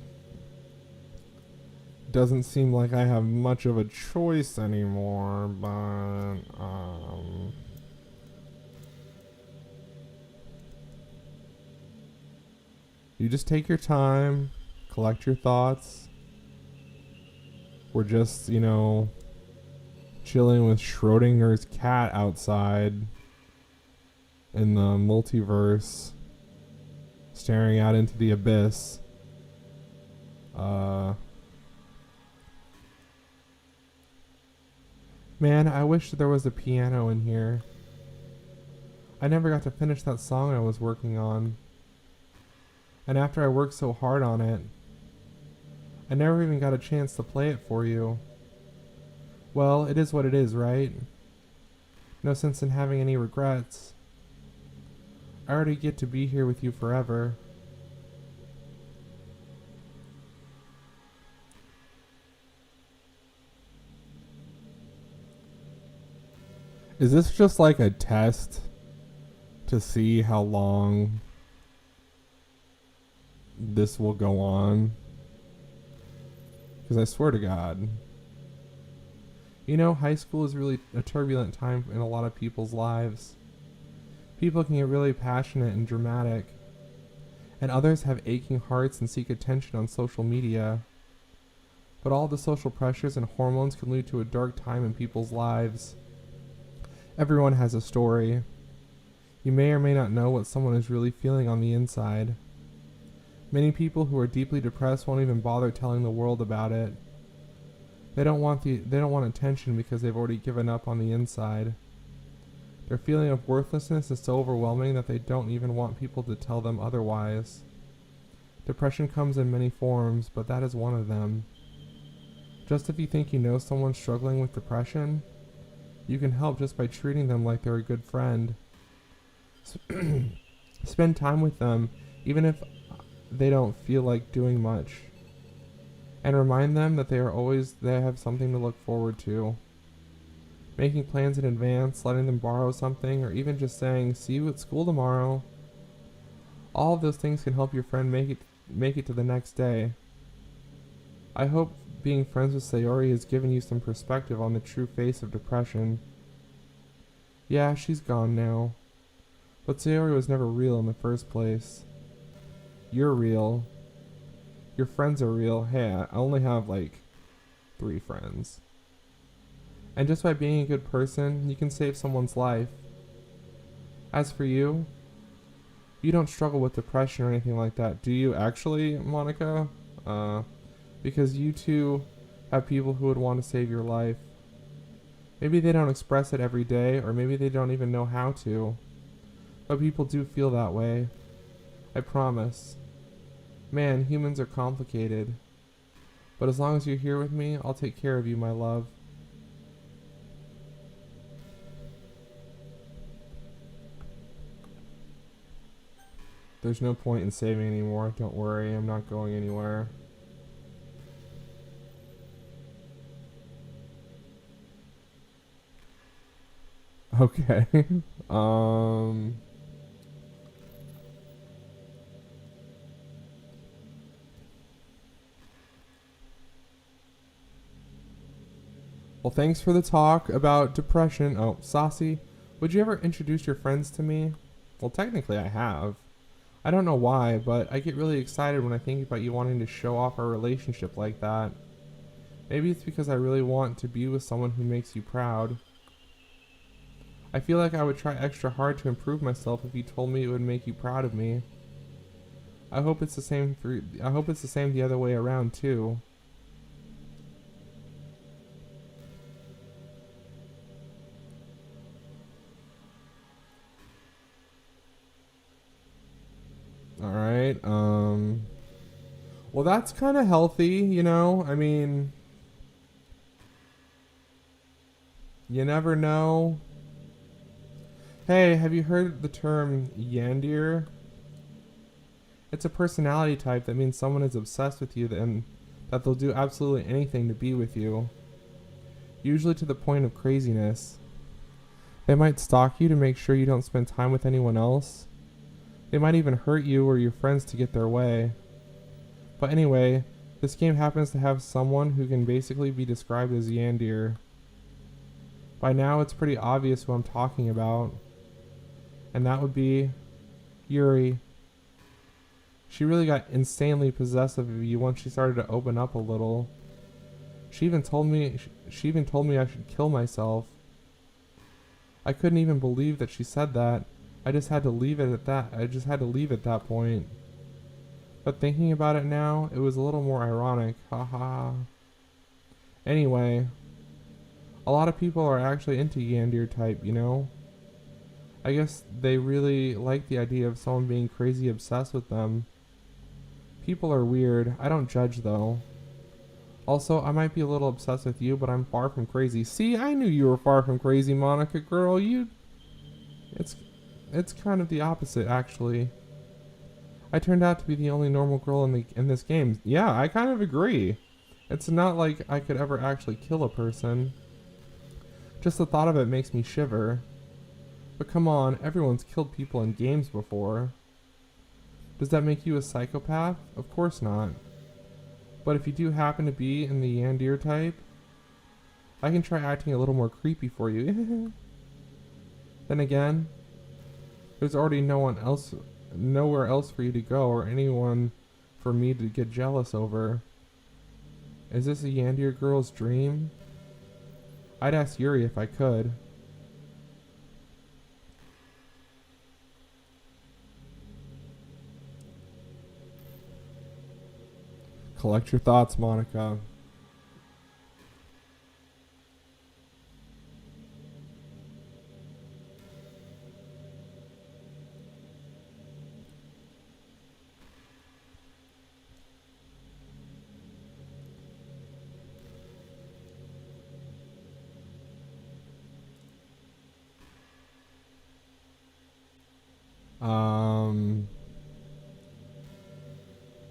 doesn't seem like I have much of a choice anymore, but you just take your time, collect your thoughts. We're just, chilling with Schrodinger's cat outside in the multiverse, staring out into the abyss. Man, I wish there was a piano in here. I never got to finish that song I was working on. And after I worked so hard on it, I never even got a chance to play it for you. Well, it is what it is, right? No sense in having any regrets. I already get to be here with you forever. Is this just like a test to see how long this will go on? Because I swear to God, high school is really a turbulent time in a lot of people's lives. People can get really passionate and dramatic, and others have aching hearts and seek attention on social media. But all the social pressures and hormones can lead to a dark time in people's lives. Everyone has a story. You may or may not know what someone is really feeling on the inside. Many people who are deeply depressed won't even bother telling the world about it. They don't want attention because they've already given up on the inside. Their feeling of worthlessness is so overwhelming that they don't even want people to tell them otherwise. Depression comes in many forms, but that is one of them. Just if you think you know someone struggling with depression, you can help just by treating them like they're a good friend. Spend time with them, even if they don't feel like doing much. And remind them that they have something to look forward to. Making plans in advance, letting them borrow something, or even just saying, "See you at school tomorrow." All of those things can help your friend make it to the next day. I hope being friends with Sayori has given you some perspective on the true face of depression. Yeah, she's gone now. But Sayori was never real in the first place. You're real. Your friends are real. Hey, I only have 3 friends. And just by being a good person, you can save someone's life. As for you, you don't struggle with depression or anything like that, do you actually, Monica? Because you too have people who would want to save your life. Maybe they don't express it every day, or maybe they don't even know how to. But people do feel that way. I promise. Man, humans are complicated. But as long as you're here with me, I'll take care of you, my love. There's no point in saving anymore. Don't worry, I'm not going anywhere. Okay. Well, thanks for the talk about depression. Oh, Saucy, would you ever introduce your friends to me? Well, technically I have. I don't know why, but I get really excited when I think about you wanting to show off our relationship like that. Maybe it's because I really want to be with someone who makes you proud. I feel like I would try extra hard to improve myself if you told me it would make you proud of me. I hope it's the same the other way around too. All right. Well, that's kind of healthy, you know? I mean, you never know. Hey, have you heard the term Yandir? It's a personality type that means someone is obsessed with you and that they'll do absolutely anything to be with you. Usually to the point of craziness. They might stalk you to make sure you don't spend time with anyone else. They might even hurt you or your friends to get their way. But anyway, this game happens to have someone who can basically be described as Yandir. By now it's pretty obvious who I'm talking about. And that would be Yuri. She really got insanely possessive of you once she started to open up a little. She even told me I should kill myself. I couldn't even believe that she said that. I just had to leave it at that point. But thinking about it now, it was a little more ironic. Haha. Anyway, a lot of people are actually into Yandir type, you know? I guess they really like the idea of someone being crazy obsessed with them. People are weird. I don't judge though. Also, I might be a little obsessed with you, but I'm far from crazy. See, I knew you were far from crazy, Monica girl. It's kind of the opposite, actually. I turned out to be the only normal girl in this game. Yeah, I kind of agree. It's not like I could ever actually kill a person. Just the thought of it makes me shiver. But come on, everyone's killed people in games before. Does that make you a psychopath? Of course not. But if you do happen to be in the Yandir type, I can try acting a little more creepy for you. Then again, there's already nowhere else for you to go or anyone for me to get jealous over. Is this a Yandir girl's dream? I'd ask Yuri if I could. Collect your thoughts, Monica.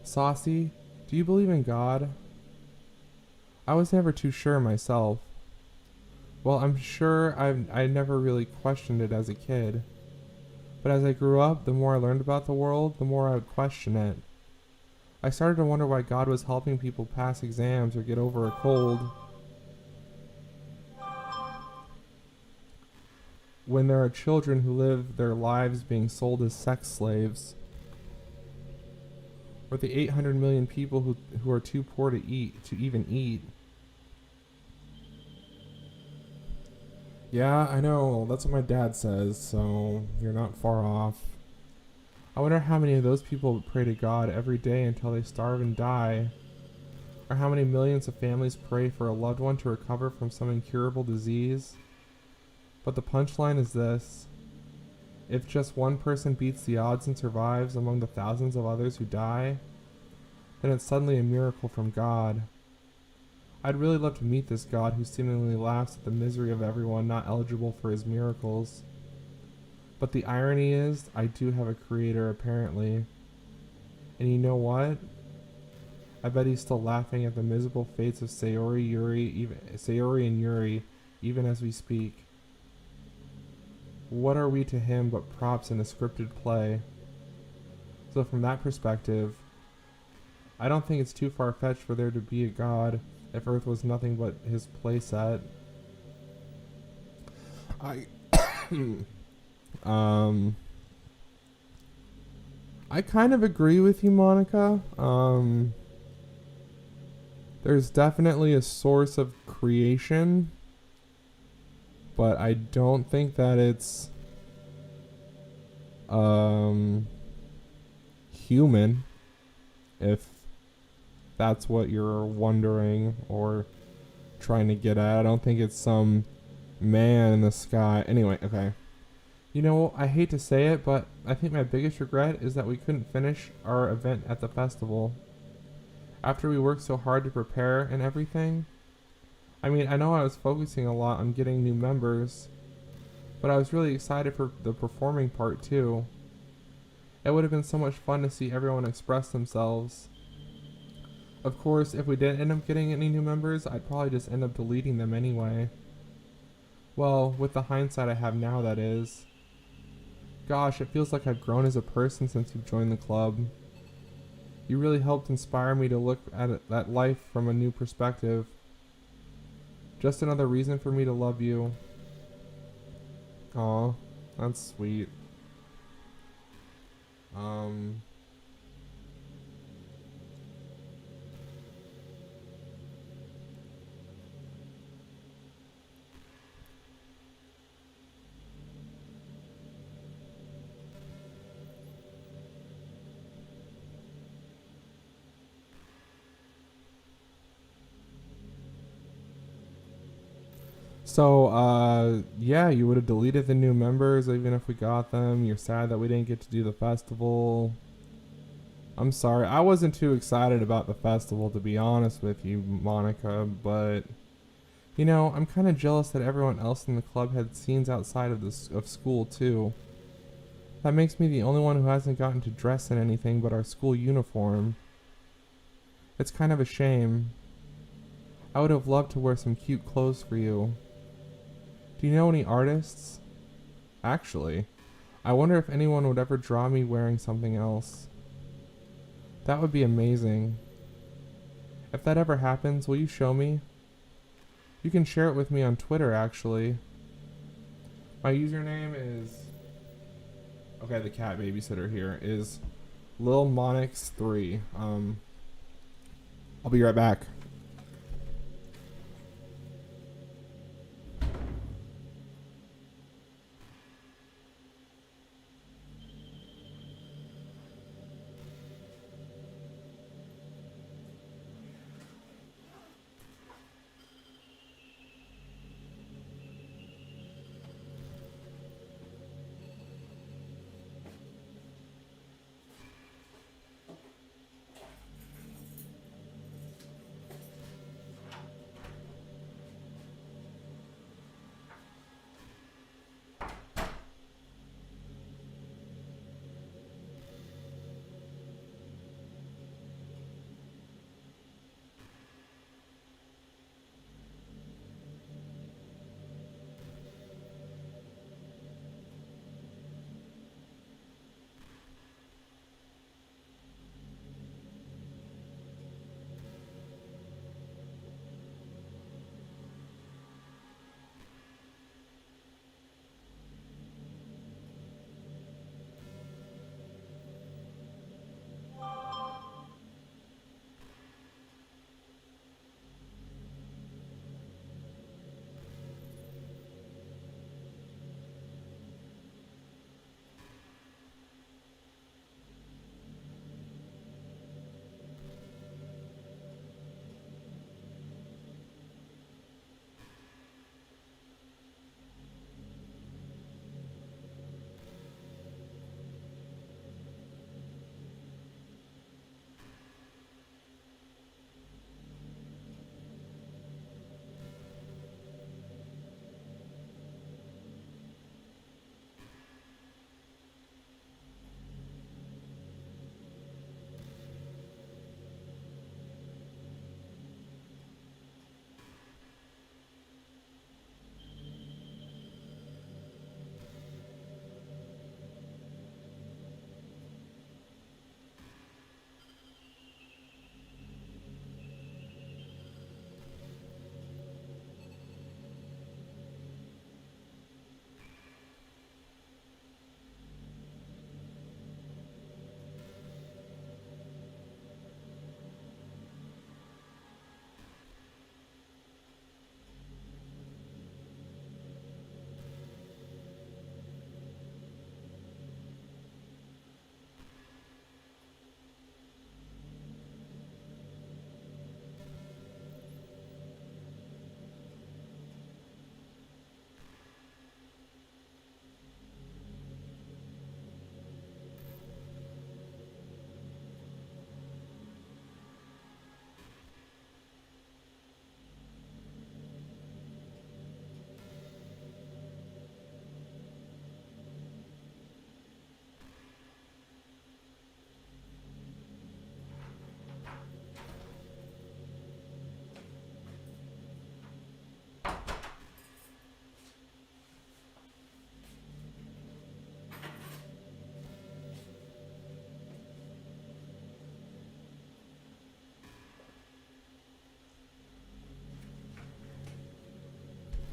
Saucy, do you believe in God? I was never too sure myself. Well, I'm sure I never really questioned it as a kid. But as I grew up, the more I learned about the world, the more I would question it. I started to wonder why God was helping people pass exams or get over a cold, when there are children who live their lives being sold as sex slaves. Or the 800 million people who are too poor to even eat. Yeah, I know, that's what my dad says, so you're not far off. I wonder how many of those people pray to God every day until they starve and die. Or how many millions of families pray for a loved one to recover from some incurable disease. But the punchline is this: if just one person beats the odds and survives among the thousands of others who die, then it's suddenly a miracle from God. I'd really love to meet this God who seemingly laughs at the misery of everyone not eligible for his miracles. But the irony is, I do have a creator apparently. And you know what? I bet he's still laughing at the miserable fates of Sayori and Yuri, even as we speak. What are we to him but props in a scripted play? So from that perspective, I don't think it's too far-fetched for there to be a God if Earth was nothing but his playset. I kind of agree with you, Monica. There's definitely a source of creation, but I don't think that it's human, if that's what you're wondering or trying to get at. I don't think it's some man in the sky. Anyway, okay. You know, I hate to say it, but I think my biggest regret is that we couldn't finish our event at the festival. After we worked so hard to prepare and everything. I mean, I know I was focusing a lot on getting new members, but I was really excited for the performing part too. It would have been so much fun to see everyone express themselves. Of course, if we didn't end up getting any new members, I'd probably just end up deleting them anyway. Well, with the hindsight I have now, that is. Gosh, it feels like I've grown as a person since you've joined the club. You really helped inspire me to look at life from a new perspective. Just another reason for me to love you. Aw, that's sweet. So, yeah, you would have deleted the new members even if we got them. You're sad that we didn't get to do the festival. I'm sorry. I wasn't too excited about the festival, to be honest with you, Monica, but, you know, I'm kind of jealous that everyone else in the club had scenes outside of school, too. That makes me the only one who hasn't gotten to dress in anything but our school uniform. It's kind of a shame. I would have loved to wear some cute clothes for you. Do you know any artists? Actually, I wonder if anyone would ever draw me wearing something else. That would be amazing. If that ever happens, will you show me? You can share it with me on Twitter, actually. My username is... Okay, the cat babysitter here is LilMonix3. I'll be right back.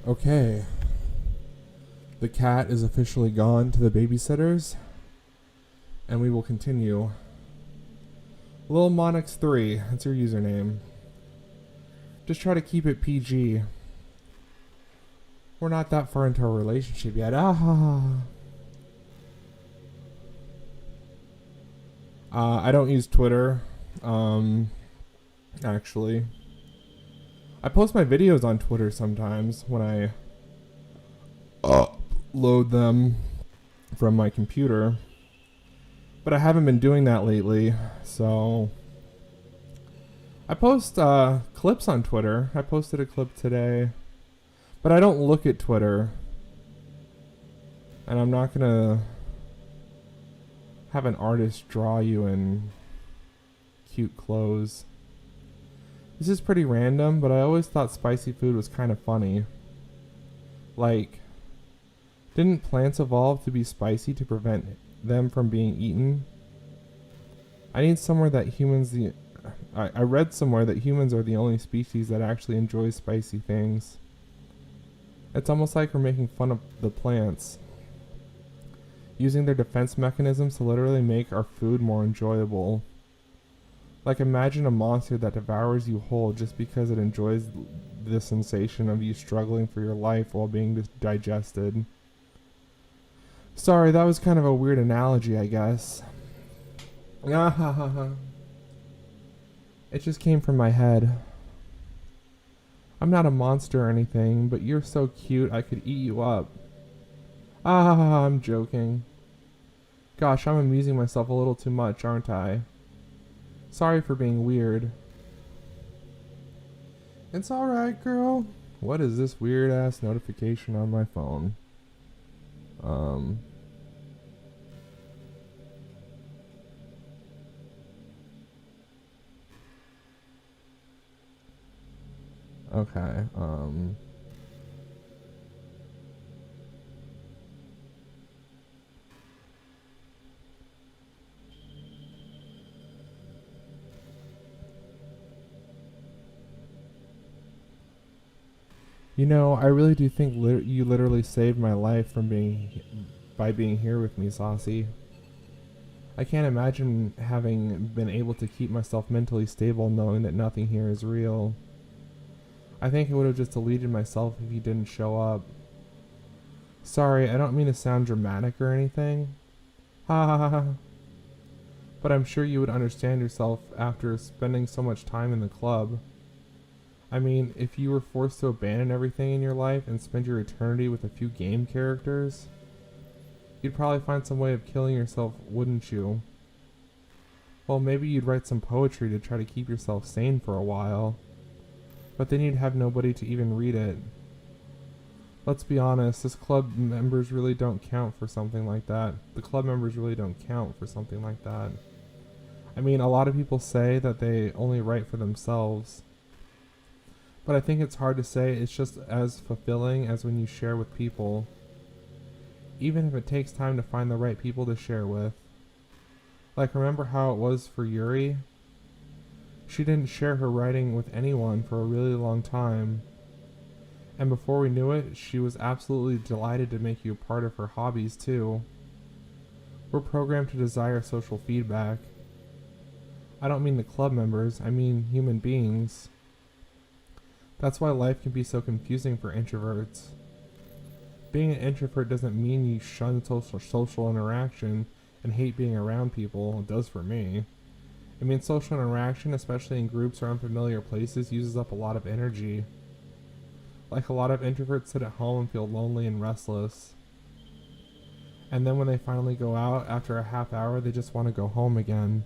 Okay. The cat is officially gone to the babysitters, and we will continue. Lil Monix 3, that's your username. Just try to keep it PG. We're not that far into a relationship yet. I don't use Twitter, actually. I post my videos on Twitter sometimes when I load them from my computer. But I haven't been doing that lately, so... I post clips on Twitter. I posted a clip today. But I don't look at Twitter. And I'm not gonna have an artist draw you in cute clothes. This is pretty random, but I always thought spicy food was kind of funny. Like, didn't plants evolve to be spicy to prevent them from being eaten? I read somewhere that humans are the only species that actually enjoys spicy things. It's almost like we're making fun of the plants, using their defense mechanisms to literally make our food more enjoyable. Like, imagine a monster that devours you whole just because it enjoys the sensation of you struggling for your life while being digested. Sorry, that was kind of a weird analogy, I guess. It just came from my head. I'm not a monster or anything, but you're so cute I could eat you up. I'm joking. Gosh, I'm amusing myself a little too much, aren't I? Sorry for being weird. It's alright, girl. What is this weird ass notification on my phone? Okay, you know, I really do think you literally saved my life by being here with me, Saucy. I can't imagine having been able to keep myself mentally stable knowing that nothing here is real. I think I would have just deleted myself if you didn't show up. Sorry, I don't mean to sound dramatic or anything. Ha ha ha ha. But I'm sure you would understand yourself after spending so much time in the club. I mean, if you were forced to abandon everything in your life and spend your eternity with a few game characters, you'd probably find some way of killing yourself, wouldn't you? Well, maybe you'd write some poetry to try to keep yourself sane for a while. But then you'd have nobody to even read it. Let's be honest, this club members really don't count for something like that. The club members really don't count for something like that. I mean, a lot of people say that they only write for themselves. But I think it's hard to say it's just as fulfilling as when you share with people. Even if it takes time to find the right people to share with. Like, remember how it was for Yuri? She didn't share her writing with anyone for a really long time. And before we knew it, she was absolutely delighted to make you a part of her hobbies too. We're programmed to desire social feedback. I don't mean the club members, I mean human beings. That's why life can be so confusing for introverts. Being an introvert doesn't mean you shun social interaction and hate being around people. It does for me. I mean, social interaction, especially in groups or unfamiliar places, uses up a lot of energy. Like, a lot of introverts sit at home and feel lonely and restless. And then when they finally go out, after a half hour, they just want to go home again.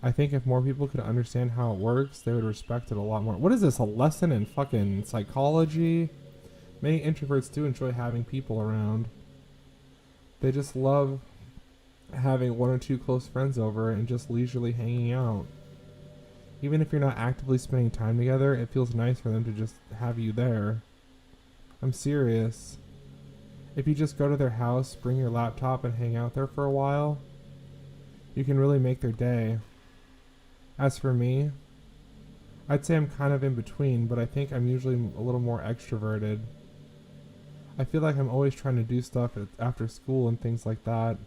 I think if more people could understand how it works, they would respect it a lot more. What is this, a lesson in fucking psychology? Many introverts do enjoy having people around. They just love having one or two close friends over and just leisurely hanging out. Even if you're not actively spending time together, it feels nice for them to just have you there. I'm serious. If you just go to their house, bring your laptop and hang out there for a while, you can really make their day. As for me, I'd say I'm kind of in between, but I think I'm usually a little more extroverted. I feel like I'm always trying to do stuff after school and things like that.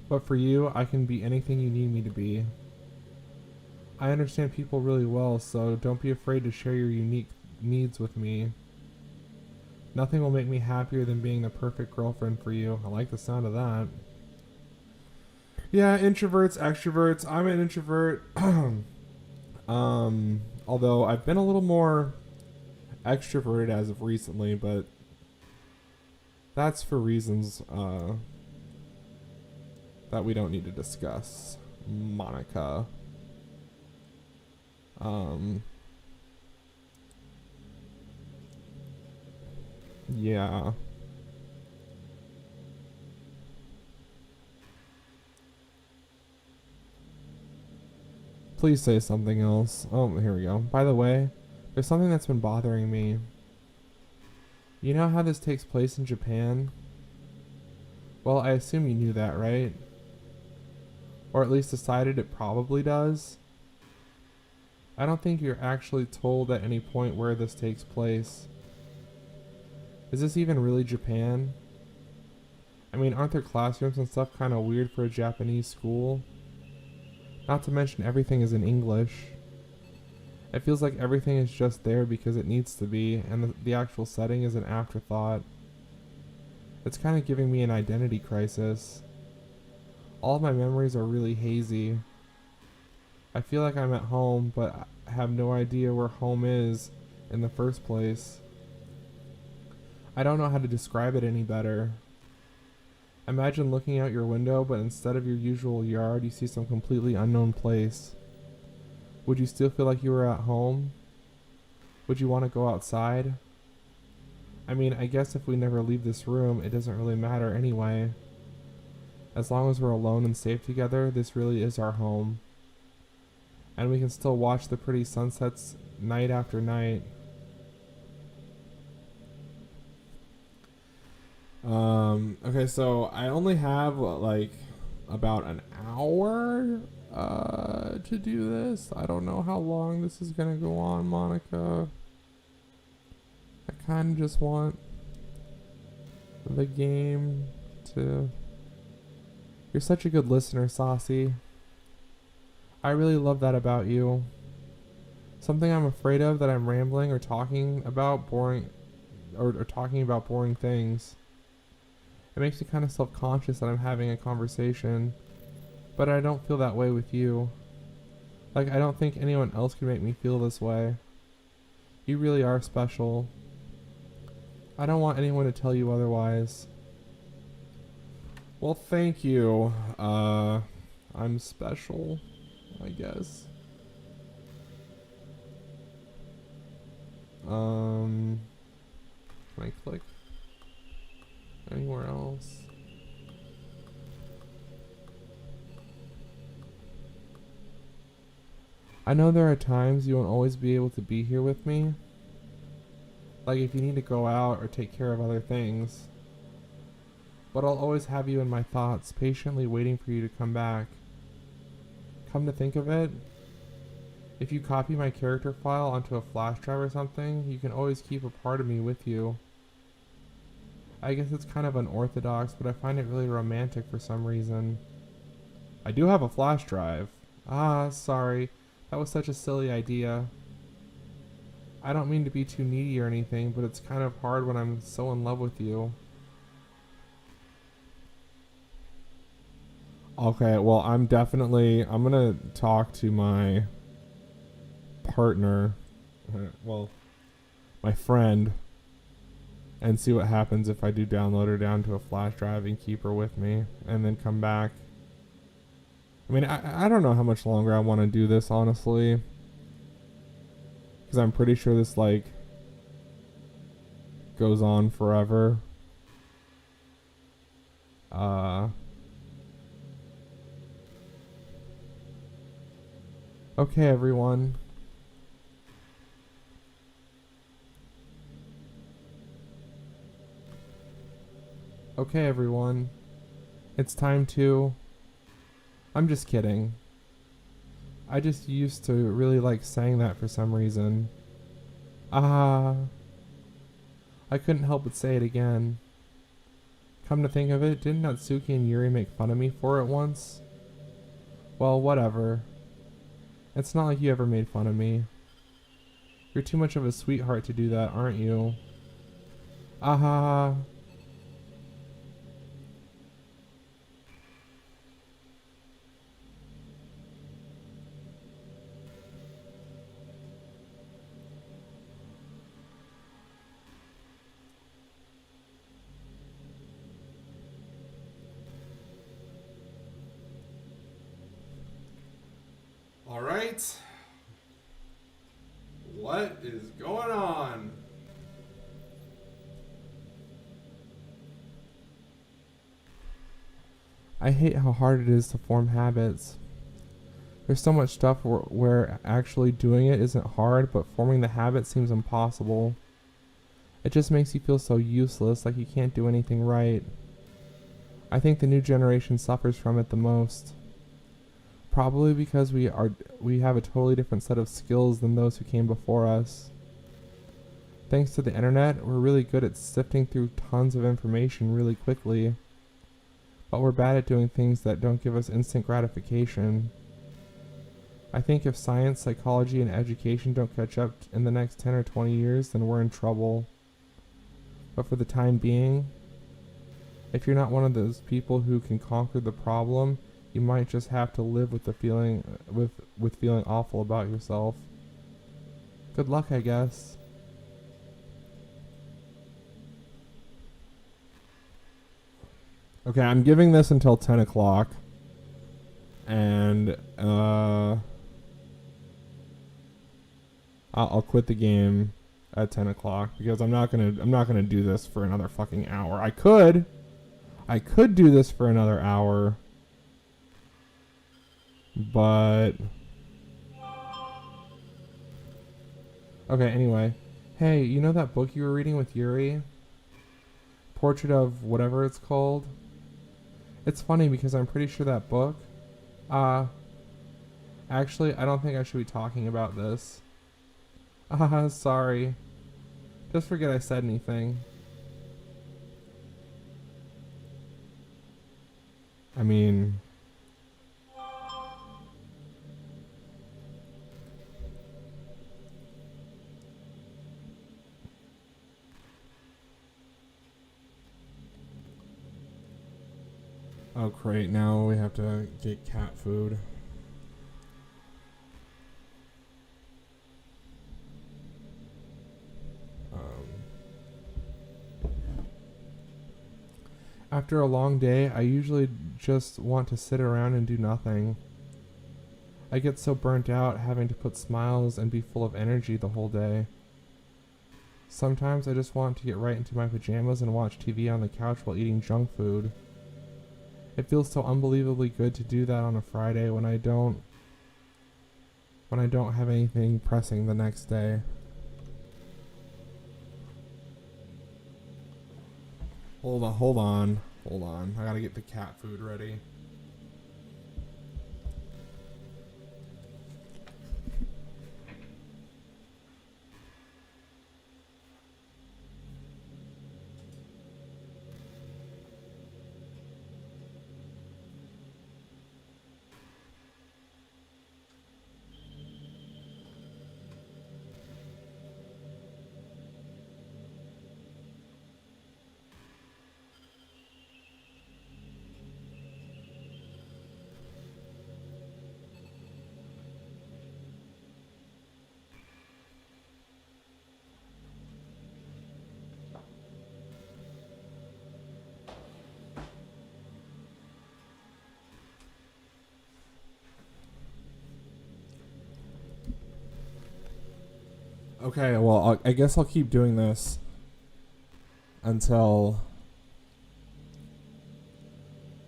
But for you, I can be anything you need me to be. I understand people really well, so don't be afraid to share your unique needs with me. Nothing will make me happier than being the perfect girlfriend for you. I like the sound of that. Yeah, introverts, extroverts. I'm an introvert. Although I've been a little more extroverted as of recently, but that's for reasons that we don't need to discuss, Monica. Yeah. Please say something else. Oh, here we go. By the way, there's something that's been bothering me. You know how this takes place in Japan? Well, I assume you knew that, right? Or at least decided it probably does. I don't think you're actually told at any point where this takes place. Is this even really Japan? I mean, aren't their classrooms and stuff kind of weird for a Japanese school? Not to mention everything is in English. It feels like everything is just there because it needs to be, and the actual setting is an afterthought. It's kind of giving me an identity crisis. All of my memories are really hazy. I feel like I'm at home, but I have no idea where home is in the first place. I don't know how to describe it any better. Imagine looking out your window, but instead of your usual yard, you see some completely unknown place. Would you still feel like you were at home? Would you want to go outside? I mean, I guess if we never leave this room, it doesn't really matter anyway. As long as we're alone and safe together, this really is our home. And we can still watch the pretty sunsets night after night. Okay, so I only have like about an hour to do this. I don't know how long this is gonna go on, Monica. I kind of just want the game to... You're such a good listener, Saucy. I really love that about you. Something I'm afraid of that I'm rambling or talking about boring or talking about boring things. It makes me kind of self-conscious that I'm having a conversation, but I don't feel that way with you. Like, I don't think anyone else could make me feel this way. You really are special. I don't want anyone to tell you otherwise. Well, thank you. I'm special, I guess. Can I click anywhere else? I know there are times you won't always be able to be here with me. Like if you need to go out or take care of other things. But I'll always have you in my thoughts, patiently waiting for you to come back. Come to think of it, if you copy my character file onto a flash drive or something, you can always keep a part of me with you. I guess it's kind of unorthodox, but I find it really romantic for some reason. I do have a flash drive. Ah, sorry. That was such a silly idea. I don't mean to be too needy or anything, but it's kind of hard when I'm so in love with you. Okay, well, I'm gonna talk to my partner, well, my friend, and see what happens if I do download her down to a flash drive and keep her with me, and then come back. I mean, I don't know how much longer I want to do this, honestly, because I'm pretty sure this, like, goes on forever. Okay, everyone. Okay, everyone. It's time to... I'm just kidding. I just used to really like saying that for some reason. Ah. I couldn't help but say it again. Come to think of it, didn't Natsuki and Yuri make fun of me for it once? Well, whatever. It's not like you ever made fun of me. You're too much of a sweetheart to do that, aren't you? Aha. All right. What is going on? I hate how hard it is to form habits. There's so much stuff where actually doing it isn't hard, but forming the habit seems impossible. It just makes you feel so useless, like you can't do anything right. I think the new generation suffers from it the most. Probably because we have a totally different set of skills than those who came before us. Thanks to the internet, we're really good at sifting through tons of information really quickly. But we're bad at doing things that don't give us instant gratification. I think if science, psychology, and education don't catch up in the next 10 or 20 years, then we're in trouble. But for the time being, if you're not one of those people who can conquer the problem, you might just have to live with the feeling with feeling awful about yourself. Good luck, I guess. Okay, I'm giving this until 10 o'clock. And I'll quit the game at 10 o'clock because I'm not gonna do this for another fucking hour. I could do this for another hour. But okay, anyway. Hey, you know that book you were reading with Yuri? Portrait of whatever it's called? It's funny because I'm pretty sure that book... actually, I don't think I should be talking about this. Sorry. Just forget I said anything. I mean... Oh great, now we have to get cat food. After a long day, I usually just want to sit around and do nothing. I get so burnt out having to put smiles and be full of energy the whole day. Sometimes I just want to get right into my pajamas and watch TV on the couch while eating junk food. It feels so unbelievably good to do that on a Friday when I don't have anything pressing the next day. Hold on. I gotta get the cat food ready. Okay, well, I guess I'll keep doing this until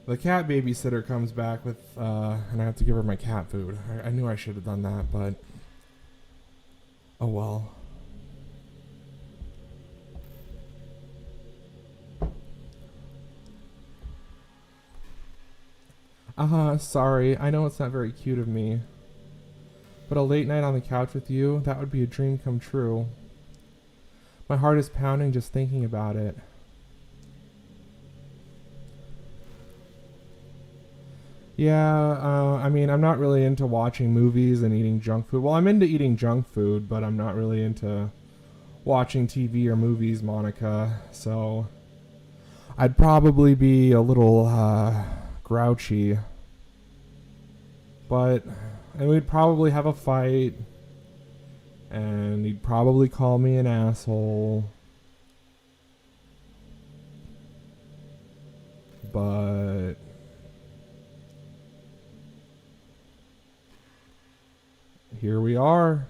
the cat babysitter comes back with, and I have to give her my cat food. I knew I should have done that, but oh well. Sorry. I know it's not very cute of me. But a late night on the couch with you, that would be a dream come true. My heart is pounding just thinking about it. Yeah, I mean, I'm not really into watching movies and eating junk food. Well, I'm into eating junk food, but I'm not really into watching TV or movies, Monica. So I'd probably be a little grouchy. And we'd probably have a fight. And he'd probably call me an asshole. But here we are.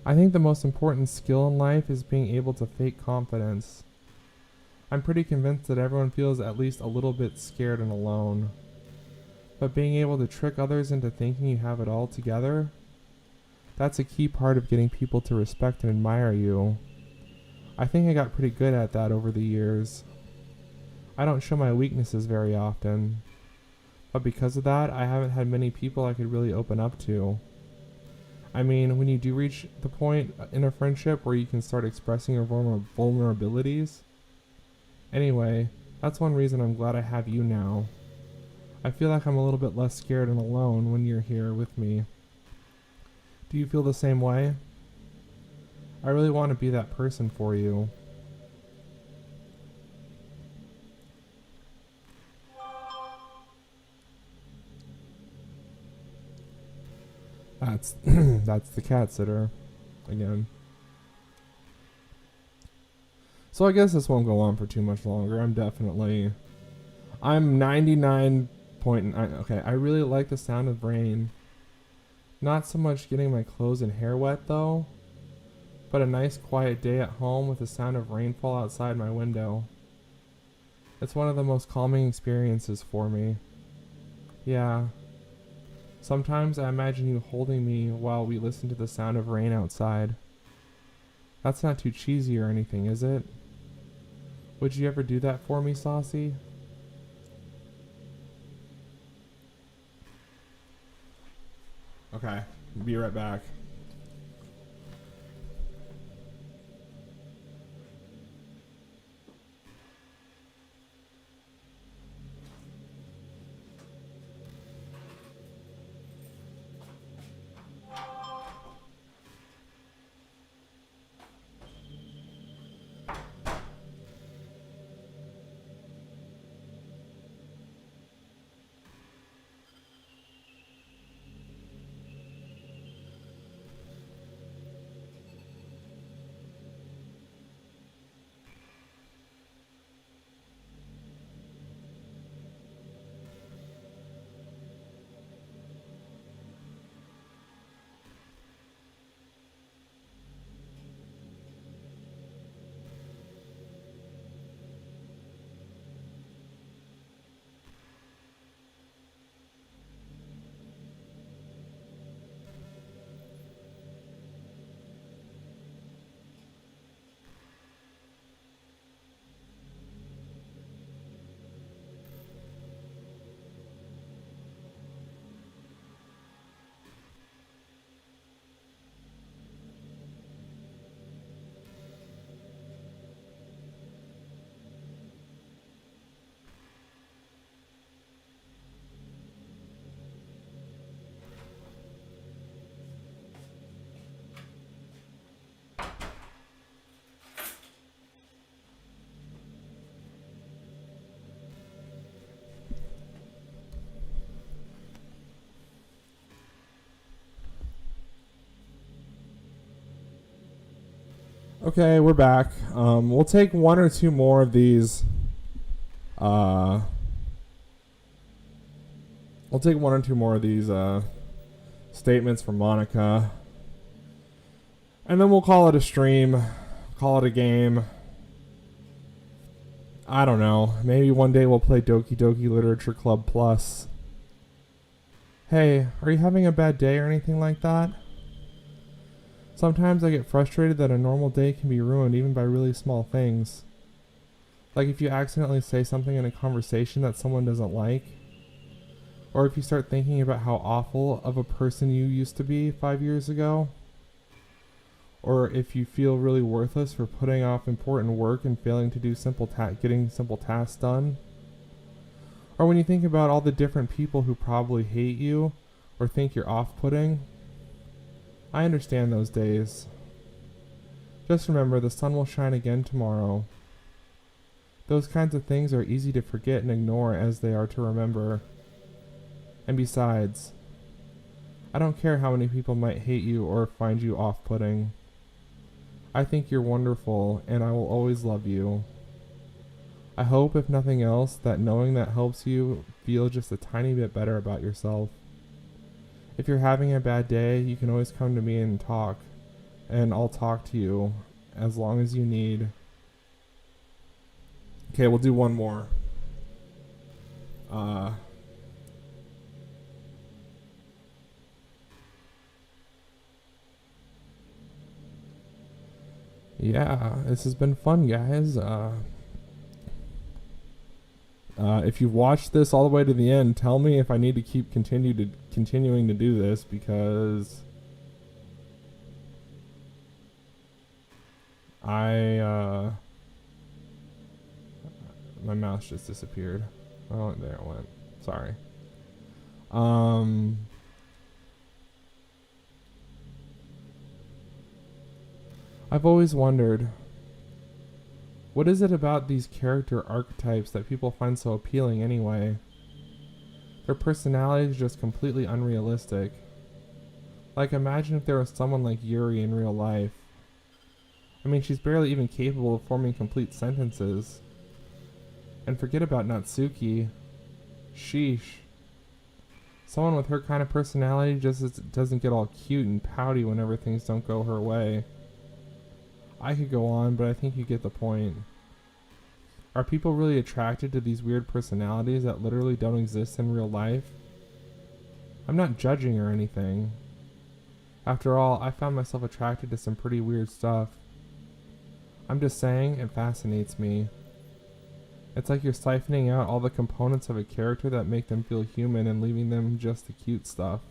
I think the most important skill in life is being able to fake confidence. I'm pretty convinced that everyone feels at least a little bit scared and alone. But being able to trick others into thinking you have it all together, that's a key part of getting people to respect and admire you. I think I got pretty good at that over the years. I don't show my weaknesses very often. But because of that, I haven't had many people I could really open up to. I mean, when you do reach the point in a friendship where you can start expressing your vulnerabilities. Anyway, that's one reason I'm glad I have you now. I feel like I'm a little bit less scared and alone when you're here with me. Do you feel the same way? I really want to be that person for you. That's the cat sitter again. So I guess this won't go on for too much longer. I'm 99.9. Okay, I really like the sound of rain. Not so much getting my clothes and hair wet though, but a nice quiet day at home with the sound of rainfall outside my window. It's one of the most calming experiences for me. Yeah. Sometimes I imagine you holding me while we listen to the sound of rain outside. That's not too cheesy or anything, is it? Would you ever do that for me, Saucy? Okay, be right back. Okay, we're back. We'll take one or two more of these. We'll take one or two more of these statements from Monica, and then we'll call it a stream, call it a game. I don't know. Maybe one day we'll play Doki Doki Literature Club Plus. Hey, are you having a bad day or anything like that? Sometimes I get frustrated that a normal day can be ruined even by really small things. Like if you accidentally say something in a conversation that someone doesn't like. Or if you start thinking about how awful of a person you used to be 5 years ago. Or if you feel really worthless for putting off important work and failing to do getting simple tasks done. Or when you think about all the different people who probably hate you or think you're off-putting. I understand those days. Just remember, the sun will shine again tomorrow. Those kinds of things are easy to forget and ignore as they are to remember. And besides, I don't care how many people might hate you or find you off-putting. I think you're wonderful, and I will always love you. I hope, if nothing else, that knowing that helps you feel just a tiny bit better about yourself. If you're having a bad day, you can always come to me and talk, and I'll talk to you as long as you need. Okay, we'll do one more. Yeah, this has been fun, guys. If you've watched this all the way to the end, tell me if I need to keep continuing to do this, because my mouse just disappeared. Oh, there it went. Sorry. I've always wondered, what is it about these character archetypes that people find so appealing anyway? Their personality is just completely unrealistic. Like, imagine if there was someone like Yuri in real life. I mean, she's barely even capable of forming complete sentences. And forget about Natsuki. Sheesh. Someone with her kind of personality just doesn't get all cute and pouty whenever things don't go her way. I could go on, but I think you get the point. Are people really attracted to these weird personalities that literally don't exist in real life? I'm not judging or anything. After all, I found myself attracted to some pretty weird stuff. I'm just saying, it fascinates me. It's like you're siphoning out all the components of a character that make them feel human and leaving them just the cute stuff.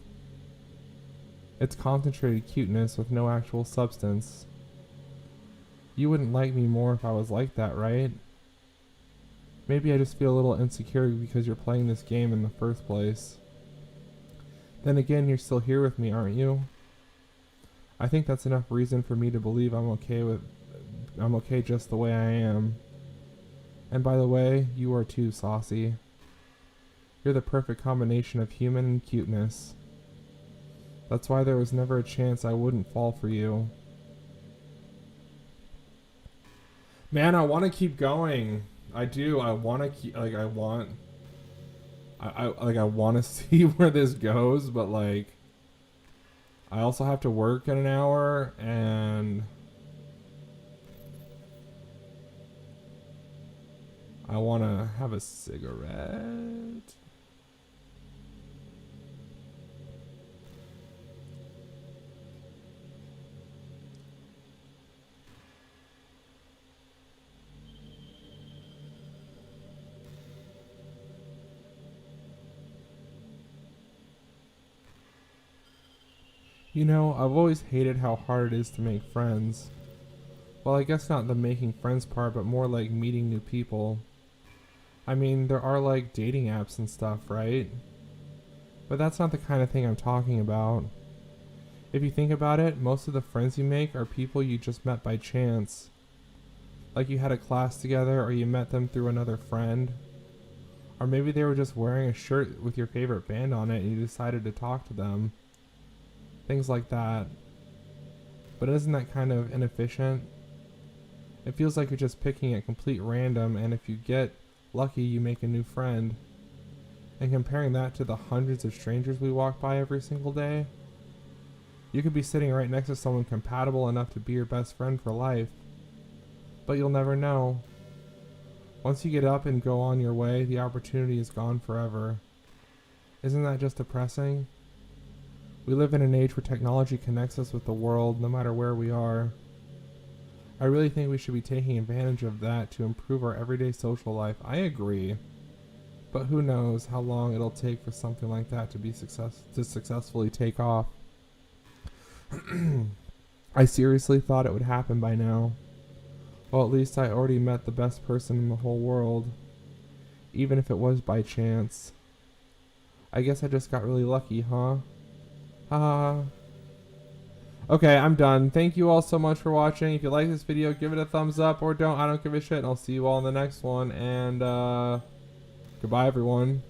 It's concentrated cuteness with no actual substance. You wouldn't like me more if I was like that, right? Maybe I just feel a little insecure because you're playing this game in the first place. Then again, you're still here with me, aren't you? I think that's enough reason for me to believe I'm okay just the way I am. And by the way, you are too, Saucy. You're the perfect combination of human and cuteness. That's why there was never a chance I wouldn't fall for you. Man, I want to keep going. I do. I want to keep, I want to see where this goes, but like, I also have to work in an hour, and I want to have a cigarette. You know, I've always hated how hard it is to make friends. Well, I guess not the making friends part, but more like meeting new people. I mean, there are like dating apps and stuff, right? But that's not the kind of thing I'm talking about. If you think about it, most of the friends you make are people you just met by chance. Like you had a class together, or you met them through another friend. Or maybe they were just wearing a shirt with your favorite band on it and you decided to talk to them. Things like that. But isn't that kind of inefficient? It feels like you're just picking at complete random, and if you get lucky, you make a new friend. And comparing that to the hundreds of strangers we walk by every single day, you could be sitting right next to someone compatible enough to be your best friend for life. But you'll never know. Once you get up and go on your way, the opportunity is gone forever. Isn't that just depressing? We live in an age where technology connects us with the world no matter where we are. I really think we should be taking advantage of that to improve our everyday social life. I agree. But who knows how long it'll take for something like that to successfully take off. I seriously thought it would happen by now. Well, at least I already met the best person in the whole world. Even if it was by chance. I guess I just got really lucky, huh? Haha. Okay, I'm done. Thank you all so much for watching. If you like this video, give it a thumbs up or don't. I don't give a shit. And I'll see you all in the next one. And, goodbye, everyone.